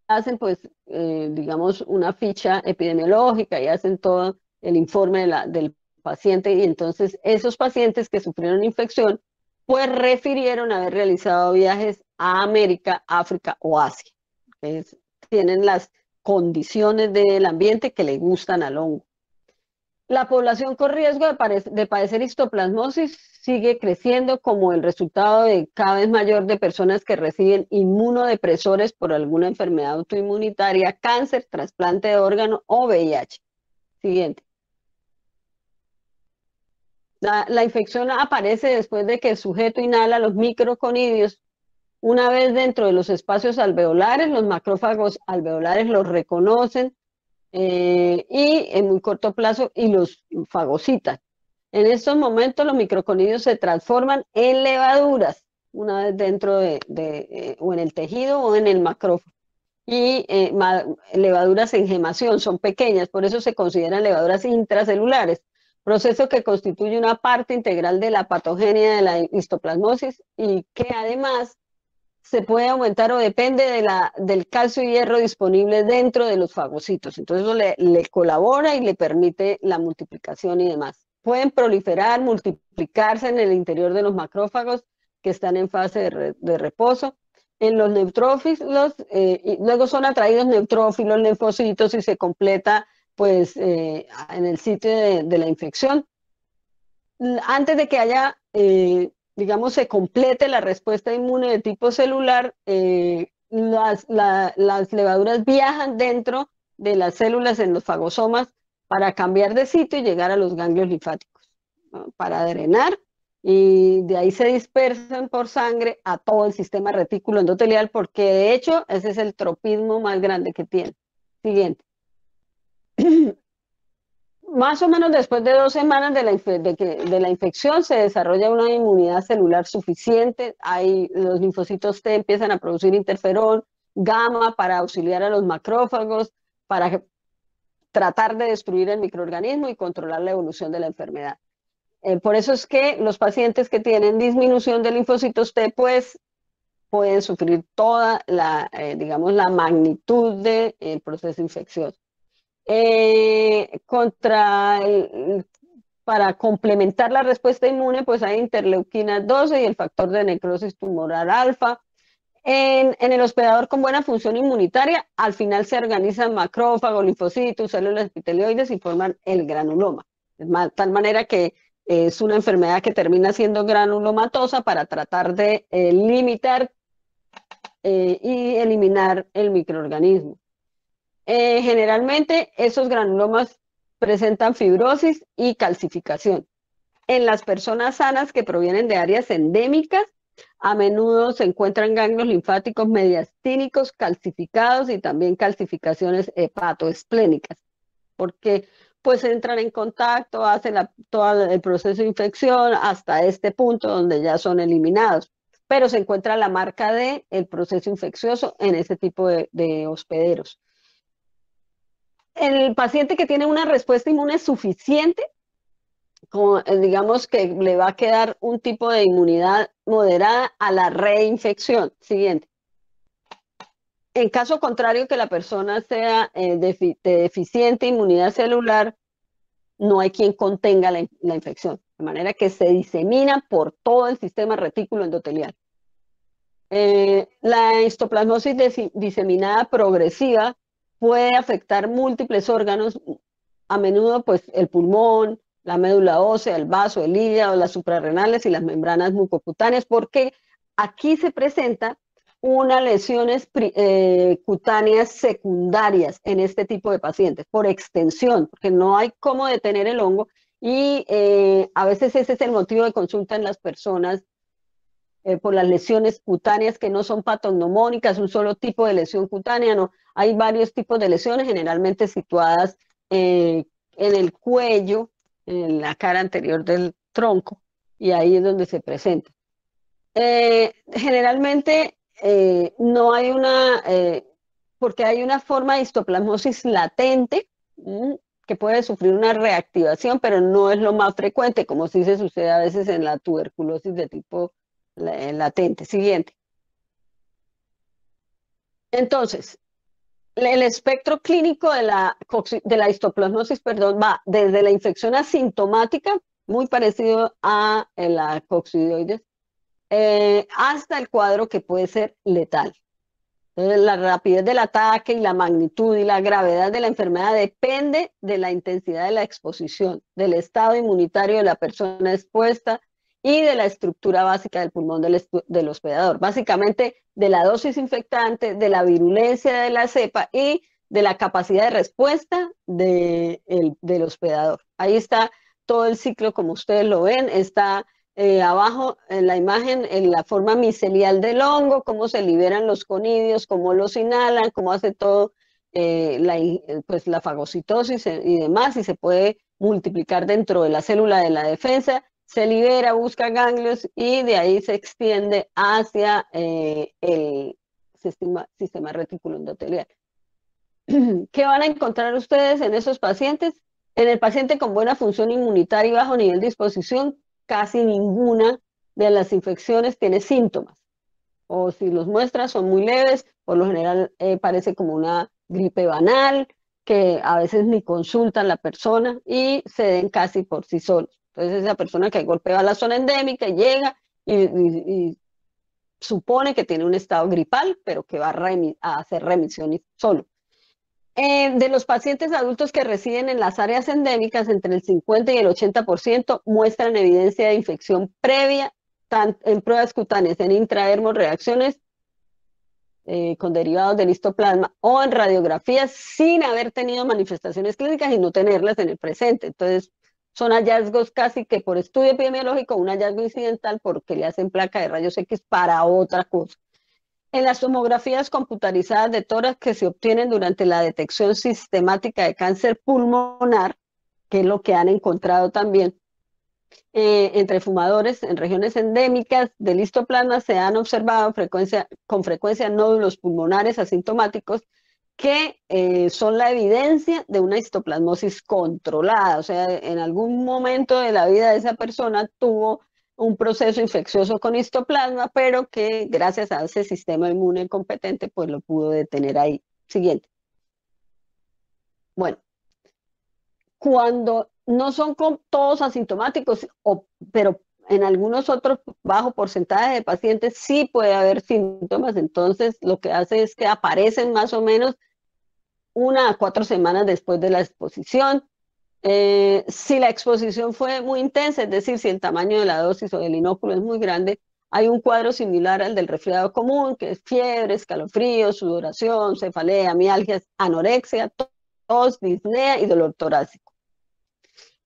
S1: hacen, pues, digamos, una ficha epidemiológica y hacen todo el informe del paciente, y entonces esos pacientes que sufrieron infección, pues refirieron haber realizado viajes a América, África o Asia. Tienen las condiciones del ambiente que le gustan al hongo. La población con riesgo de padecer histoplasmosis sigue creciendo como el resultado de cada vez mayor de personas que reciben inmunodepresores por alguna enfermedad autoinmunitaria, cáncer, trasplante de órgano o VIH. Siguiente. La infección aparece después de que el sujeto inhala los microconidios. Una vez dentro de los espacios alveolares, los macrófagos alveolares los reconocen y en muy corto plazo y los fagocitan. En estos momentos los microconidios se transforman en levaduras, una vez dentro o en el tejido o en el macrófago. Y levaduras en gemación, son pequeñas, por eso se consideran levaduras intracelulares, proceso que constituye una parte integral de la patogenia de la histoplasmosis y que además se puede aumentar o depende del calcio y hierro disponible dentro de los fagocitos. Entonces eso le colabora y le permite la multiplicación y demás. Pueden proliferar, multiplicarse en el interior de los macrófagos que están en fase de reposo. En los neutrófilos, y luego son atraídos neutrófilos, linfocitos y se completa pues en el sitio de la infección. Antes de que haya digamos, se complete la respuesta inmune de tipo celular, las levaduras viajan dentro de las células en los fagosomas para cambiar de sitio y llegar a los ganglios linfáticos, ¿no? Para drenar, y de ahí se dispersan por sangre a todo el sistema retículo endotelial, porque de hecho ese es el tropismo más grande que tiene. Siguiente. Más o menos después de 2 semanas de la infección se desarrolla una inmunidad celular suficiente. Los linfocitos T empiezan a producir interferón, gamma para auxiliar a los macrófagos, para tratar de destruir el microorganismo y controlar la evolución de la enfermedad. Por eso es que los pacientes que tienen disminución de linfocitos T, pues pueden sufrir toda digamos, la magnitud del proceso infeccioso. Para complementar la respuesta inmune, pues hay interleuquina 12 y el factor de necrosis tumoral alfa. En el hospedador con buena función inmunitaria, al final se organizan macrófagos, linfocitos, células epitelioides y forman el granuloma. De tal manera que es una enfermedad que termina siendo granulomatosa para tratar de limitar y eliminar el microorganismo. Generalmente esos granulomas presentan fibrosis y calcificación. En las personas sanas que provienen de áreas endémicas, a menudo se encuentran ganglios linfáticos mediastínicos calcificados y también calcificaciones hepatoesplénicas, porque pues entran en contacto, hacen todo el proceso de infección hasta este punto donde ya son eliminados, pero se encuentra la marca del proceso infeccioso en ese tipo de hospederos. El paciente que tiene una respuesta inmune suficiente, digamos que le va a quedar un tipo de inmunidad moderada a la reinfección. Siguiente. En caso contrario, que la persona sea de deficiente inmunidad celular, no hay quien contenga la infección, de manera que se disemina por todo el sistema retículo endotelial. La histoplasmosis diseminada progresiva puede afectar múltiples órganos, a menudo pues el pulmón, la médula ósea, el vaso, el hígado, las suprarrenales y las membranas mucocutáneas, porque aquí se presenta unas lesiones cutáneas secundarias en este tipo de pacientes, por extensión, porque no hay cómo detener el hongo y a veces ese es el motivo de consulta en las personas por las lesiones cutáneas que no son patognomónicas, un solo tipo de lesión cutánea, no, hay varios tipos de lesiones generalmente situadas en el cuello, en la cara anterior del tronco, y ahí es donde se presenta. Generalmente no hay una, porque hay una forma de histoplasmosis latente que puede sufrir una reactivación, pero no es lo más frecuente, como sí se sucede a veces en la tuberculosis de tipo latente. Siguiente. Entonces, el espectro clínico de la histoplasmosis, perdón, va desde la infección asintomática, muy parecido a la coccidioides, hasta el cuadro que puede ser letal. Entonces, la rapidez del ataque y la magnitud y la gravedad de la enfermedad depende de la intensidad de la exposición, del estado inmunitario de la persona expuesta y de la estructura básica del pulmón del hospedador. Básicamente, de la dosis infectante, de la virulencia de la cepa y de la capacidad de respuesta del hospedador. Ahí está todo el ciclo, como ustedes lo ven, está abajo en la imagen, en la forma micelial del hongo, cómo se liberan los conidios, cómo los inhalan, cómo hace todo pues la fagocitosis y demás, y se puede multiplicar dentro de la célula de la defensa, se libera, busca ganglios y de ahí se extiende hacia el sistema reticulo endotelial. ¿Qué van a encontrar ustedes en esos pacientes? En el paciente con buena función inmunitaria y bajo nivel de exposición, casi ninguna de las infecciones tiene síntomas. O si los muestras son muy leves, por lo general parece como una gripe banal, que a veces ni consultan la persona y se den casi por sí solos. Entonces esa persona que golpea la zona endémica llega y supone que tiene un estado gripal, pero que va a hacer remisión solo. De los pacientes adultos que residen en las áreas endémicas, entre el 50 y el 80% muestran evidencia de infección previa, tanto en pruebas cutáneas, en intradermos, reacciones con derivados del histoplasma o en radiografías sin haber tenido manifestaciones clínicas y no tenerlas en el presente. Entonces, son hallazgos casi que por estudio epidemiológico, un hallazgo incidental porque le hacen placa de rayos X para otra cosa. En las tomografías computarizadas de tórax que se obtienen durante la detección sistemática de cáncer pulmonar, que es lo que han encontrado también, entre fumadores en regiones endémicas del histoplasma se han observado con frecuencia nódulos pulmonares asintomáticos que son la evidencia de una histoplasmosis controlada, o sea, en algún momento de la vida de esa persona tuvo un proceso infeccioso con histoplasma, pero que gracias a ese sistema inmune competente, pues lo pudo detener ahí. Siguiente. Bueno, cuando no son todos asintomáticos, pero en algunos otros bajo porcentaje de pacientes sí puede haber síntomas, entonces lo que hace es que aparecen más o menos 1 a 4 semanas después de la exposición. Si la exposición fue muy intensa, es decir, si el tamaño de la dosis o del inóculo es muy grande, hay un cuadro similar al del resfriado común, que es fiebre, escalofríos, sudoración, cefalea, mialgias, anorexia, tos, disnea y dolor torácico.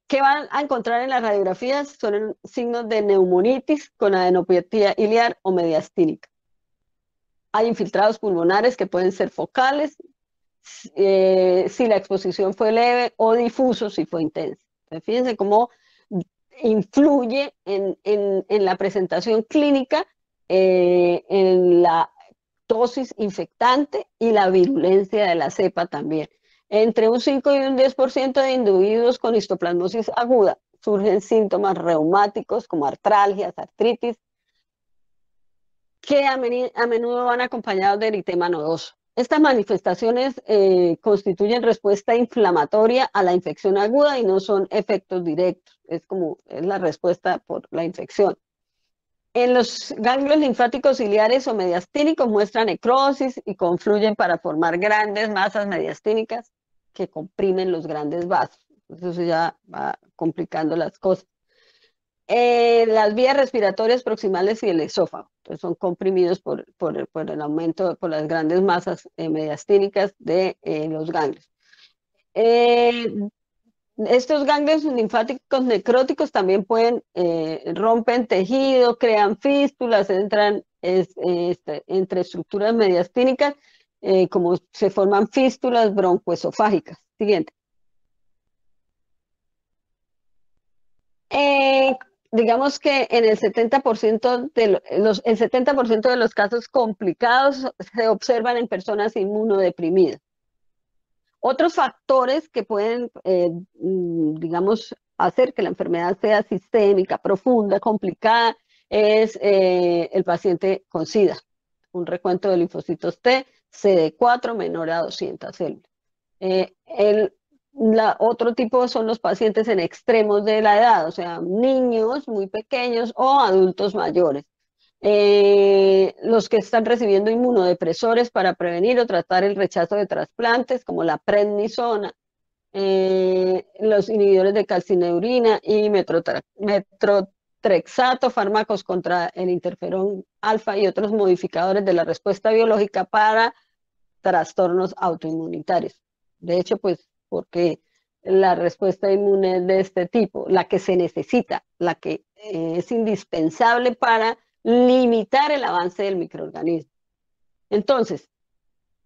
S1: ¿Qué van a encontrar en las radiografías? Son signos de neumonitis con adenopatía iliar o mediastínica. Hay infiltrados pulmonares que pueden ser focales, si la exposición fue leve o difuso si fue intensa. Entonces, fíjense cómo influye en la presentación clínica, en la dosis infectante y la virulencia de la cepa también. Entre un 5 y un 10% de individuos con histoplasmosis aguda surgen síntomas reumáticos como artralgias, artritis, que a menudo van acompañados de eritema nodoso. Estas manifestaciones constituyen respuesta inflamatoria a la infección aguda y no son efectos directos, es la respuesta por la infección. En los ganglios linfáticos ciliares o mediastínicos muestran necrosis y confluyen para formar grandes masas mediastínicas que comprimen los grandes vasos. Eso ya va complicando las cosas. Las vías respiratorias proximales y el esófago, entonces son comprimidos por el aumento, por las grandes masas mediastínicas de los ganglios. Estos ganglios linfáticos necróticos también rompen tejido, crean fístulas, entran entre estructuras mediastínicas, como se forman fístulas broncoesofágicas. Siguiente. Digamos que en el 70% de los casos complicados se observan en personas inmunodeprimidas. Otros factores que pueden, digamos, hacer que la enfermedad sea sistémica, profunda, complicada, es el paciente con SIDA. Un recuento de linfocitos T, CD4 menor a 200 células. Otro tipo son los pacientes en extremos de la edad, o sea, niños muy pequeños o adultos mayores. Los que están recibiendo inmunodepresores para prevenir o tratar el rechazo de trasplantes, como la prednisona, los inhibidores de calcineurina y metrotrexato, fármacos contra el interferón alfa y otros modificadores de la respuesta biológica para trastornos autoinmunitarios. De hecho, pues, porque la respuesta inmune es de este tipo, la que se necesita, la que es indispensable para limitar el avance del microorganismo. Entonces,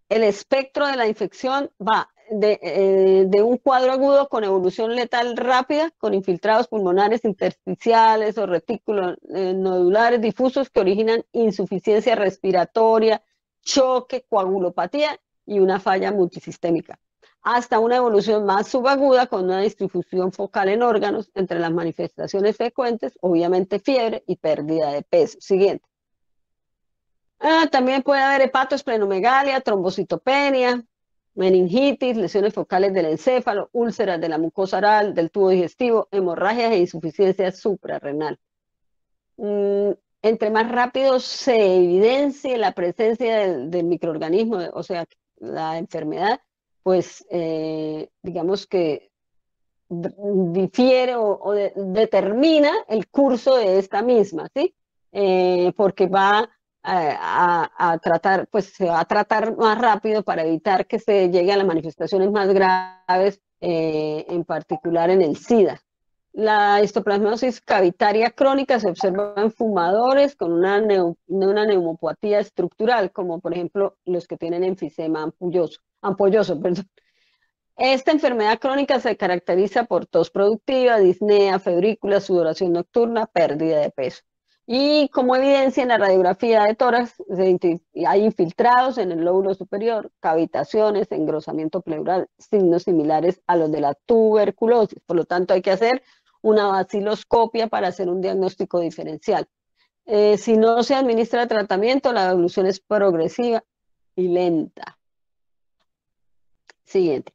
S1: el espectro de la infección va de un cuadro agudo con evolución letal rápida, con infiltrados pulmonares intersticiales o retículos nodulares difusos que originan insuficiencia respiratoria, choque, coagulopatía y una falla multisistémica, hasta una evolución más subaguda con una distribución focal en órganos, entre las manifestaciones frecuentes, obviamente fiebre y pérdida de peso. Siguiente. También puede haber hepatosplenomegalia, trombocitopenia, meningitis, lesiones focales del encéfalo, úlceras de la mucosa oral, del tubo digestivo, hemorragias e insuficiencia suprarrenal. Entre más rápido se evidencie la presencia del microorganismo, o sea, la enfermedad, pues digamos que difiere o determina el curso de esta misma, ¿sí? Porque va a tratar, pues se va a tratar más rápido para evitar que se llegue a las manifestaciones más graves, en particular en el SIDA. La histoplasmosis cavitaria crónica se observa en fumadores con una neumopatía estructural, como por ejemplo los que tienen enfisema ampolloso, perdón. Esta enfermedad crónica se caracteriza por tos productiva, disnea, febrícula, sudoración nocturna, pérdida de peso. Y como evidencia en la radiografía de tórax, hay infiltrados en el lóbulo superior, cavitaciones, engrosamiento pleural, signos similares a los de la tuberculosis. Por lo tanto, hay que hacer una baciloscopia para hacer un diagnóstico diferencial. Si no se administra tratamiento, la evolución es progresiva y lenta. Siguiente.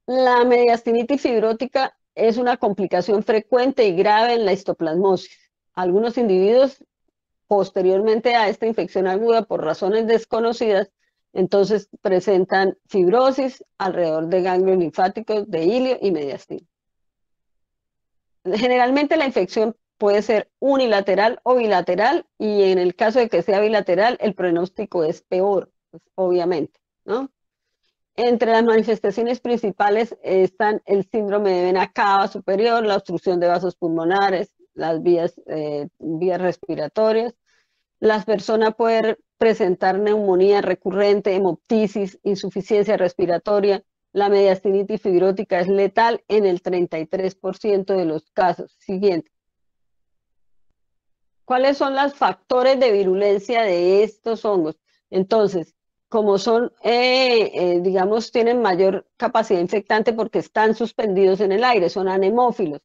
S1: La mediastinitis fibrótica es una complicación frecuente y grave en la histoplasmosis. Algunos individuos, posteriormente a esta infección aguda por razones desconocidas, entonces presentan fibrosis alrededor de ganglios linfáticos de ilio y mediastino. Generalmente la infección puede ser unilateral o bilateral, y en el caso de que sea bilateral, el pronóstico es peor, pues, obviamente, ¿no? Entre las manifestaciones principales están el síndrome de vena cava superior, la obstrucción de vasos pulmonares, las vías respiratorias. Las personas pueden presentar neumonía recurrente, hemoptisis, insuficiencia respiratoria. La mediastinitis fibrótica es letal en el 33% de los casos. Siguiente. ¿Cuáles son los factores de virulencia de estos hongos? Entonces, como son, digamos, tienen mayor capacidad infectante porque están suspendidos en el aire, son anemófilos.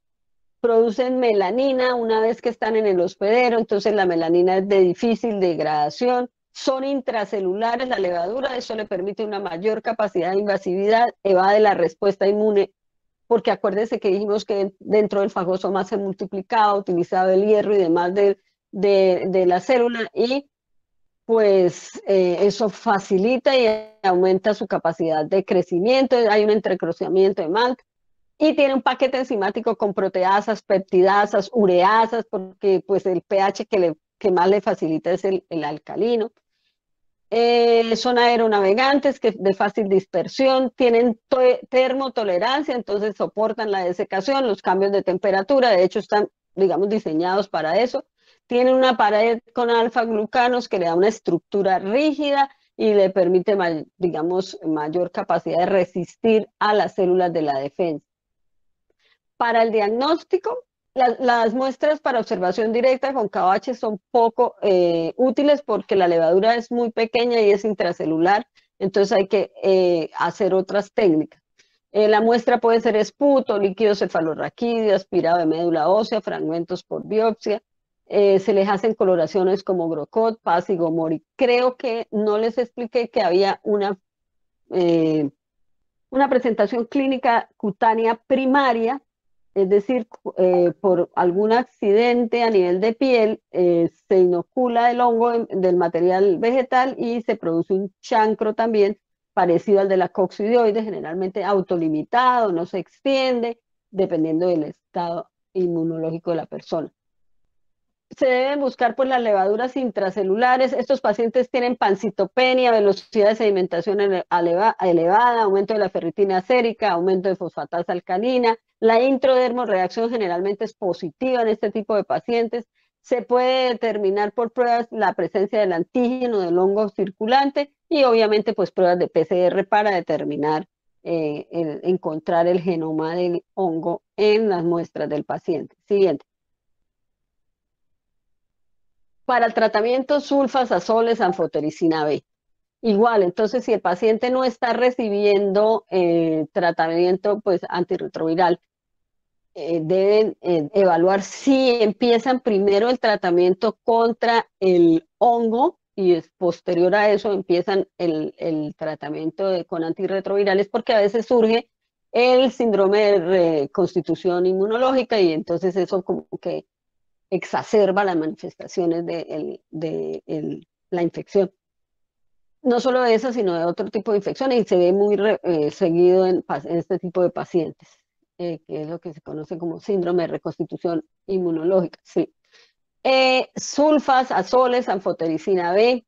S1: Producen melanina una vez que están en el hospedero, entonces la melanina es de difícil degradación. Son intracelulares, la levadura, eso le permite una mayor capacidad de invasividad, evade la respuesta inmune, porque acuérdense que dijimos que dentro del fagosoma se multiplicaba, utilizaba el hierro y demás de la célula y pues eso facilita y aumenta su capacidad de crecimiento, hay un entrecruzamiento de MALT y tiene un paquete enzimático con proteasas, peptidasas, ureasas, porque pues el pH que más le facilita es el alcalino. Son aeronavegantes que de fácil dispersión, tienen termotolerancia, entonces soportan la desecación, los cambios de temperatura, de hecho están, digamos, diseñados para eso. Tienen una pared con alfa-glucanos que le da una estructura rígida y le permite, digamos, mayor capacidad de resistir a las células de la defensa. Para el diagnóstico, las muestras para observación directa con KOH son poco útiles porque la levadura es muy pequeña y es intracelular, entonces hay que hacer otras técnicas. La muestra puede ser esputo, líquido cefalorraquídeo, aspirado de médula ósea, fragmentos por biopsia. Se les hacen coloraciones como Grocott, Paz y Gomori. Creo que no les expliqué que había una presentación clínica cutánea primaria, es decir, por algún accidente a nivel de piel, se inocula el hongo del material vegetal y se produce un chancro también parecido al de la coccidioides, generalmente autolimitado, no se extiende, dependiendo del estado inmunológico de la persona. Se deben buscar pues las levaduras intracelulares. Estos pacientes tienen pancitopenia, velocidad de sedimentación elevada, aumento de la ferritina sérica, aumento de fosfatasa alcalina. La introdermorreacción generalmente es positiva en este tipo de pacientes. Se puede determinar por pruebas la presencia del antígeno del hongo circulante y obviamente pues pruebas de PCR para determinar, encontrar el genoma del hongo en las muestras del paciente. Siguiente. Para el tratamiento, sulfas, azoles, anfotericina B. Igual, entonces, si el paciente no está recibiendo tratamiento pues, antirretroviral, deben evaluar si empiezan primero el tratamiento contra el hongo y posterior a eso empiezan el tratamiento con antirretrovirales, porque a veces surge el síndrome de reconstitución inmunológica y entonces eso como que exacerba las manifestaciones de la infección. No solo de esa, sino de otro tipo de infecciones y se ve muy seguido en este tipo de pacientes, que es lo que se conoce como síndrome de reconstitución inmunológica. Sí. Sulfas, azoles, anfotericina B.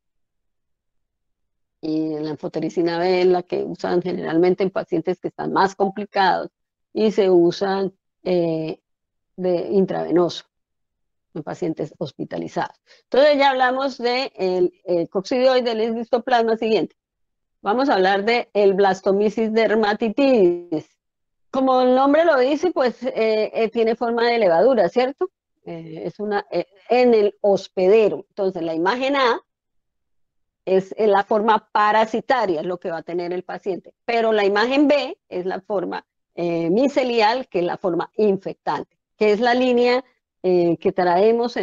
S1: Y la anfotericina B es la que usan generalmente en pacientes que están más complicados y se usan de intravenoso en pacientes hospitalizados. Entonces ya hablamos del coccidioides, del histoplasma. Siguiente. Vamos a hablar del Blastomyces dermatitidis. Como el nombre lo dice, pues tiene forma de levadura, ¿cierto? Es en el hospedero. Entonces la imagen A es la forma parasitaria, es lo que va a tener el paciente. Pero la imagen B es la forma micelial, que es la forma infectante, que es la línea que traemos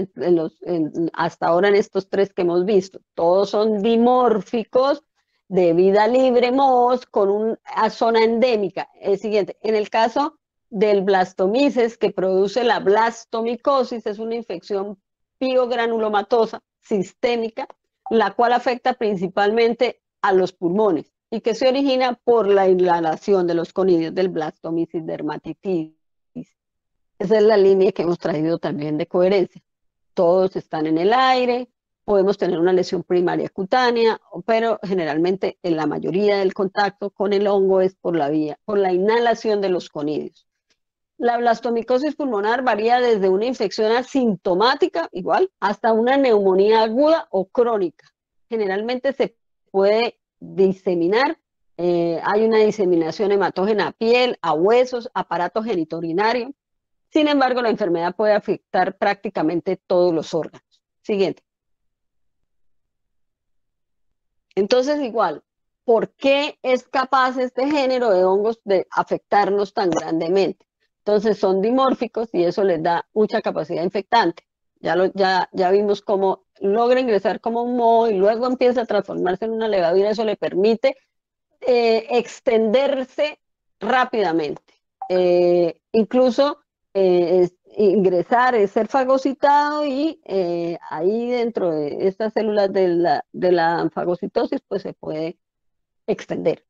S1: hasta ahora en estos tres que hemos visto. Todos son dimórficos, de vida libre, MOS, con una zona endémica. El siguiente, en el caso del blastomyces, que produce la blastomicosis, es una infección piogranulomatosa sistémica, la cual afecta principalmente a los pulmones y que se origina por la inhalación de los conidios del Blastomyces dermatitidis. Esa es la línea que hemos traído también de coherencia. Todos están en el aire, podemos tener una lesión primaria cutánea, pero generalmente en la mayoría del contacto con el hongo es por la inhalación de los conidios. La blastomicosis pulmonar varía desde una infección asintomática, igual, hasta una neumonía aguda o crónica. Generalmente se puede diseminar, hay una diseminación hematógena a piel, a huesos, aparato genitourinario. Sin embargo, la enfermedad puede afectar prácticamente todos los órganos. Siguiente. Entonces, igual, ¿por qué es capaz este género de hongos de afectarnos tan grandemente? Entonces, son dimórficos y eso les da mucha capacidad infectante. Ya vimos cómo logra ingresar como un moho y luego empieza a transformarse en una levadura. Eso le permite extenderse rápidamente. Incluso ingresar, es ser fagocitado y ahí dentro de estas células de la fagocitosis pues se puede extender.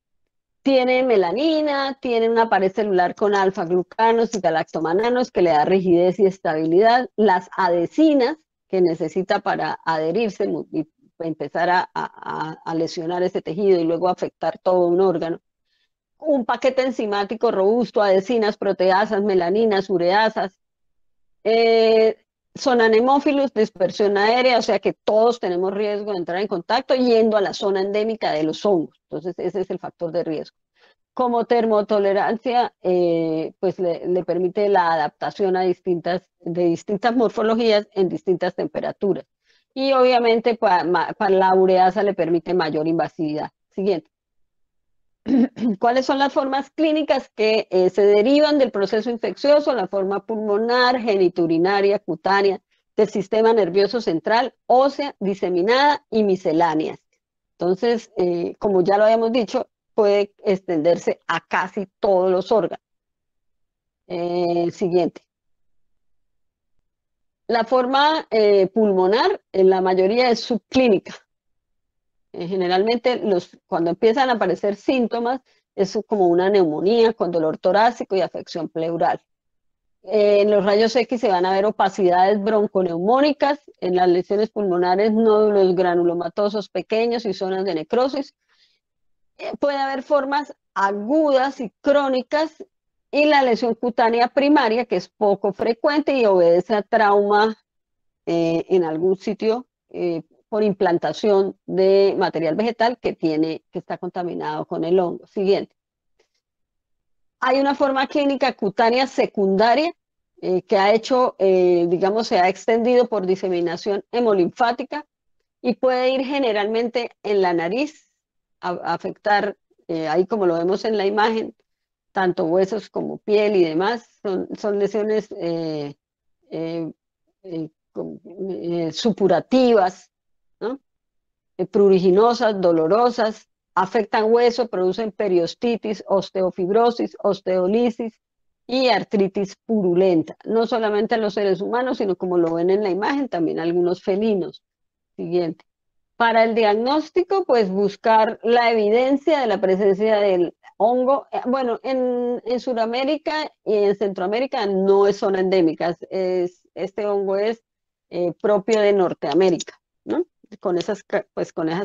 S1: Tiene melanina, tiene una pared celular con alfa-glucanos y galactomananos que le da rigidez y estabilidad. Las adhesinas que necesita para adherirse y empezar a lesionar ese tejido y luego afectar todo un órgano. Un paquete enzimático robusto, adhesinas, proteasas, melaninas, ureasas. Son anemófilos, dispersión aérea, o sea que todos tenemos riesgo de entrar en contacto yendo a la zona endémica de los hongos. Entonces ese es el factor de riesgo. Como termotolerancia, pues le permite la adaptación a distintas morfologías en distintas temperaturas. Y obviamente para la ureasa le permite mayor invasividad. Siguiente. ¿Cuáles son las formas clínicas que se derivan del proceso infeccioso? La forma pulmonar, genitourinaria, cutánea, del sistema nervioso central, ósea, diseminada y misceláneas. Entonces, como ya lo habíamos dicho, puede extenderse a casi todos los órganos. Siguiente. La forma pulmonar, en la mayoría es subclínica. Generalmente cuando empiezan a aparecer síntomas es como una neumonía con dolor torácico y afección pleural. En los rayos X se van a ver opacidades bronconeumónicas, en las lesiones pulmonares nódulos granulomatosos pequeños y zonas de necrosis. Puede haber formas agudas y crónicas y la lesión cutánea primaria, que es poco frecuente y obedece a trauma en algún sitio por implantación de material vegetal que está contaminado con el hongo. Siguiente. Hay una forma clínica cutánea secundaria que ha hecho, digamos, se ha extendido por diseminación hemolinfática y puede ir generalmente en la nariz, a afectar, ahí como lo vemos en la imagen, tanto huesos como piel y demás. Son lesiones supurativas, ¿no? Pruriginosas, dolorosas, afectan hueso, producen periostitis, osteofibrosis, osteolisis y artritis purulenta. No solamente en los seres humanos, sino como lo ven en la imagen, también algunos felinos. Siguiente. Para el diagnóstico, pues buscar la evidencia de la presencia del hongo. Bueno, en Sudamérica y en Centroamérica no son endémicas. Este hongo es propio de Norteamérica, ¿no? Con esas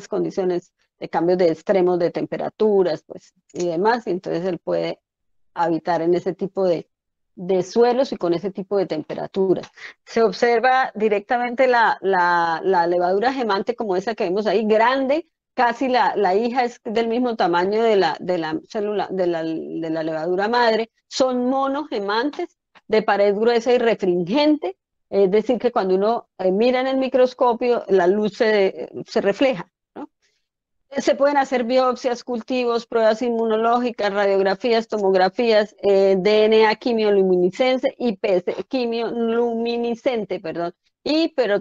S1: condiciones de cambios de extremos de temperaturas, pues, y demás, y entonces él puede habitar en ese tipo de suelos y con ese tipo de temperaturas. Se observa directamente la levadura gemante como esa que vemos ahí, grande, casi la hija es del mismo tamaño de la célula, de la levadura madre. Son monogemantes de pared gruesa y refringente, es decir, que cuando uno mira en el microscopio, la luz se refleja, ¿no? Se pueden hacer biopsias, cultivos, pruebas inmunológicas, radiografías, tomografías, DNA quimioluminiscente y quimioluminiscente, perdón, y PCR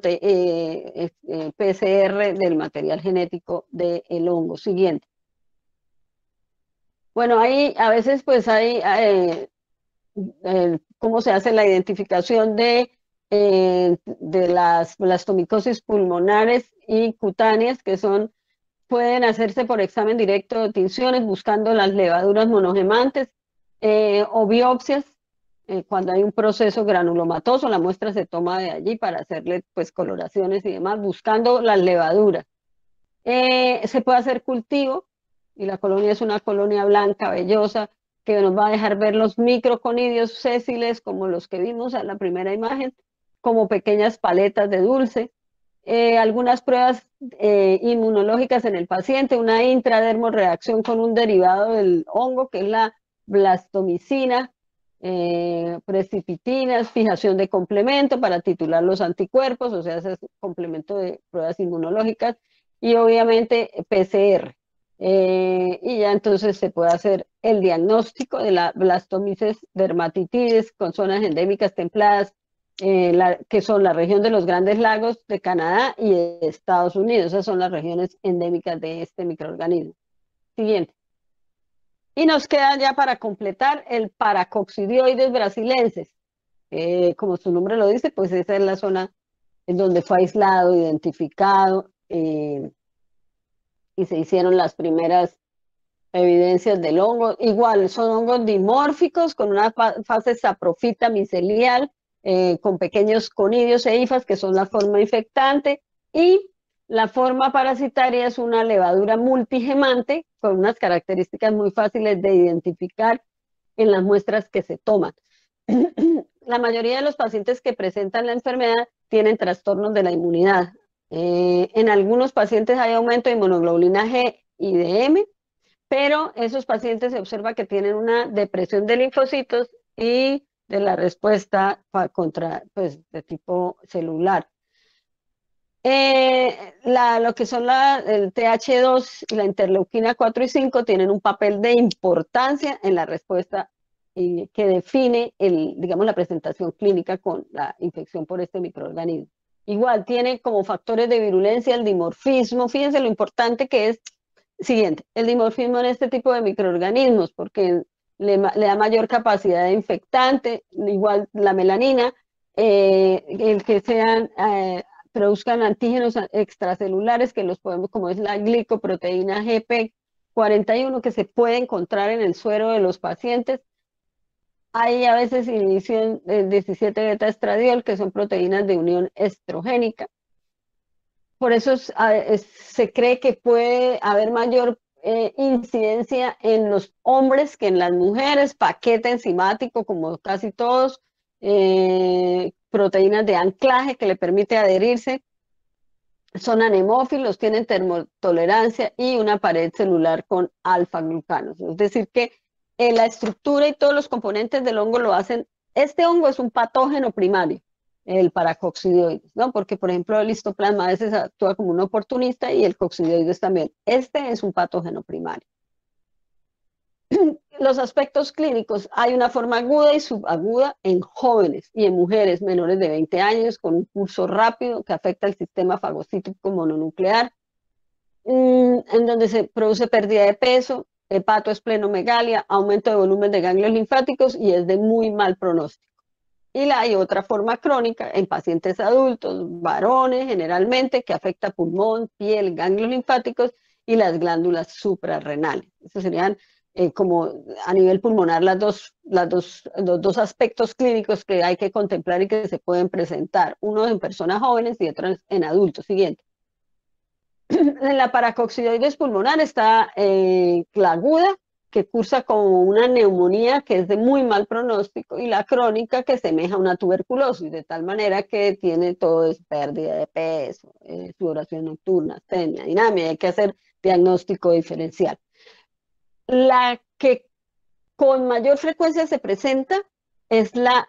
S1: del material genético del hongo. Siguiente. Bueno, ahí a veces pues hay cómo se hace la identificación de las blastomicosis pulmonares y cutáneas, que pueden hacerse por examen directo de tinciones buscando las levaduras monogemantes o biopsias cuando hay un proceso granulomatoso. La muestra se toma de allí para hacerle pues coloraciones y demás buscando las levaduras. Se puede hacer cultivo y la colonia es una colonia blanca, vellosa, que nos va a dejar ver los microconidios sésiles como los que vimos en la primera imagen, como pequeñas paletas de dulce. Algunas pruebas inmunológicas en el paciente, una intradermorreacción con un derivado del hongo, que es la blastomicina, precipitinas, fijación de complemento para titular los anticuerpos, o sea, ese es complemento de pruebas inmunológicas, y obviamente PCR. Y ya entonces se puede hacer el diagnóstico de la blastomices dermatitidis con zonas endémicas templadas, que son la región de los Grandes Lagos de Canadá y de Estados Unidos. Esas son las regiones endémicas de este microorganismo. Siguiente. Y nos queda ya para completar el Paracoccidioides brasilensis, como su nombre lo dice, pues esa es la zona en donde fue aislado, identificado, y se hicieron las primeras evidencias del hongo. Igual, son hongos dimórficos con una fase saprofita micelial, con pequeños conidios e hifas, que son la forma infectante, y la forma parasitaria es una levadura multigemante con unas características muy fáciles de identificar en las muestras que se toman. La mayoría de los pacientes que presentan la enfermedad tienen trastornos de la inmunidad. En algunos pacientes hay aumento de inmunoglobulina G y de M, pero esos pacientes se observa que tienen una depresión de linfocitos y de la respuesta contra, pues, de tipo celular. Lo que son el TH2 y la interleuquina 4 y 5 tienen un papel de importancia en la respuesta que define digamos, la presentación clínica con la infección por este microorganismo. Igual tiene como factores de virulencia el dimorfismo. Fíjense lo importante que es. Siguiente, el dimorfismo en este tipo de microorganismos, porque le da mayor capacidad de infectante, igual la melanina, el que produzcan antígenos extracelulares, que los podemos, como es la glicoproteína GP41, que se puede encontrar en el suero de los pacientes. Hay a veces inhibición del 17 beta estradiol, que son proteínas de unión estrogénica. Por eso se cree que puede haber mayor incidencia en los hombres que en las mujeres, paquete enzimático como casi todos, proteínas de anclaje que le permite adherirse, son anemófilos, tienen termotolerancia y una pared celular con alfa-glucanos. Es decir que la estructura y todos los componentes del hongo lo hacen. Este hongo es un patógeno primario, el paracoccidioides, ¿no? Porque, por ejemplo, el histoplasma a veces actúa como un oportunista y el coccidioides también. Este es un patógeno primario. Los aspectos clínicos: hay una forma aguda y subaguda en jóvenes y en mujeres menores de 20 años con un curso rápido que afecta el sistema fagocítico mononuclear, en donde se produce pérdida de peso, hepatoesplenomegalia, aumento de volumen de ganglios linfáticos y es de muy mal pronóstico. Y hay otra forma crónica en pacientes adultos, varones generalmente, que afecta pulmón, piel, ganglios linfáticos y las glándulas suprarrenales. Estos serían como a nivel pulmonar los dos aspectos clínicos que hay que contemplar y que se pueden presentar, uno en personas jóvenes y otro en adultos. Siguiente. En la paracoccidioides pulmonar está la aguda, que cursa como una neumonía que es de muy mal pronóstico, y la crónica, que semeja a una tuberculosis, de tal manera que tiene todo, es pérdida de peso, sudoración nocturna, astenia, dinamia. Hay que hacer diagnóstico diferencial. La que con mayor frecuencia se presenta es la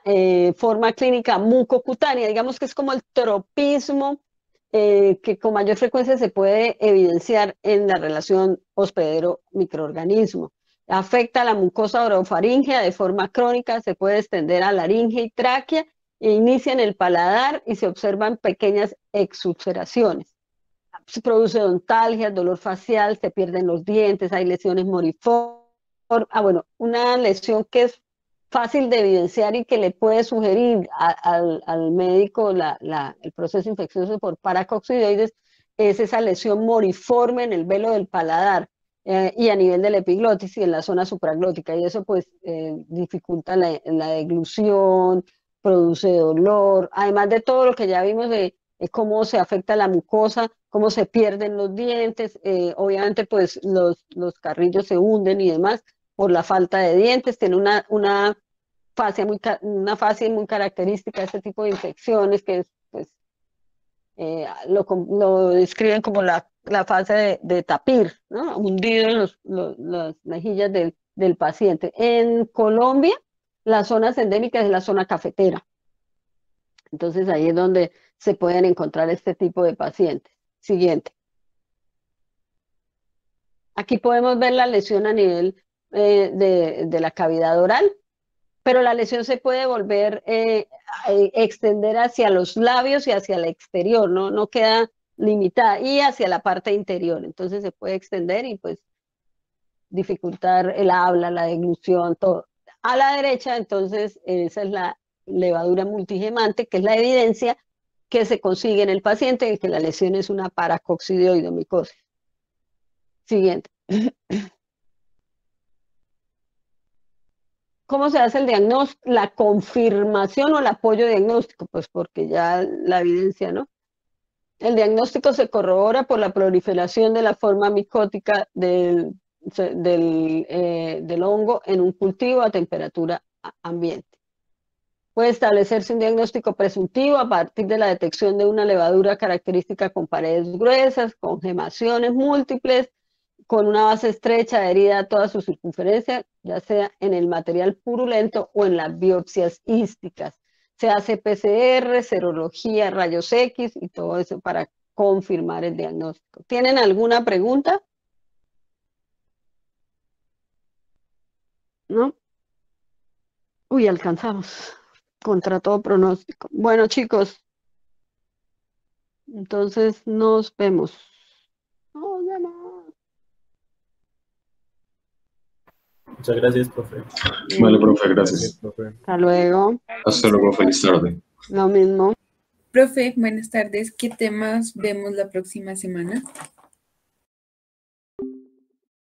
S1: forma clínica mucocutánea, digamos que es como el tropismo que con mayor frecuencia se puede evidenciar en la relación hospedero-microorganismo. Afecta a la mucosa orofaríngea de forma crónica, se puede extender a laringe y tráquea, e inicia en el paladar y se observan pequeñas exulceraciones. Se produce odontalgia, dolor facial, se pierden los dientes, hay lesiones moriformes. Bueno, una lesión que es fácil de evidenciar y que le puede sugerir al médico el proceso infeccioso por paracoccidioides es esa lesión moriforme en el velo del paladar y a nivel de la epiglotis y en la zona supraglótica, y eso pues dificulta la deglución, produce dolor, además de todo lo que ya vimos de cómo se afecta la mucosa, cómo se pierden los dientes, obviamente pues los carrillos se hunden y demás por la falta de dientes. Tiene una fase muy característica de este tipo de infecciones, que es, pues, lo describen como la fase de tapir, ¿no? Hundido en las mejillas del paciente. En Colombia, las zonas endémicas es la zona cafetera. Entonces ahí es donde se pueden encontrar este tipo de pacientes. Siguiente. Aquí podemos ver la lesión a nivel de la cavidad oral, pero la lesión se puede volver extender hacia los labios y hacia el exterior, no queda limitada, y hacia la parte interior. Entonces se puede extender y pues dificultar el habla, la deglución, todo. A la derecha, entonces, esa es levadura multigemante, que es la evidencia que se consigue en el paciente de que la lesión es una paracoccidioidomicosis. Siguiente. ¿Cómo se hace el diagnóstico? La confirmación o el apoyo diagnóstico, pues porque ya la evidencia, ¿no? El diagnóstico se corrobora por la proliferación de la forma micótica del hongo en un cultivo a temperatura ambiente. Puede establecerse un diagnóstico presuntivo a partir de la detección de una levadura característica con paredes gruesas, con gemaciones múltiples, con una base estrecha adherida a toda su circunferencia, ya sea en el material purulento o en las biopsias hísticas. Se hace PCR, serología, rayos X y todo eso para confirmar el diagnóstico. ¿Tienen alguna pregunta? ¿No? Uy, alcanzamos. Contra todo pronóstico. Bueno, chicos, entonces nos vemos. Nos vemos.
S5: Muchas gracias, profe.
S2: Vale, profe, gracias.
S1: Hasta luego.
S2: Hasta luego, feliz tarde.
S1: Lo mismo.
S6: Profe, buenas tardes. ¿Qué temas vemos la próxima semana?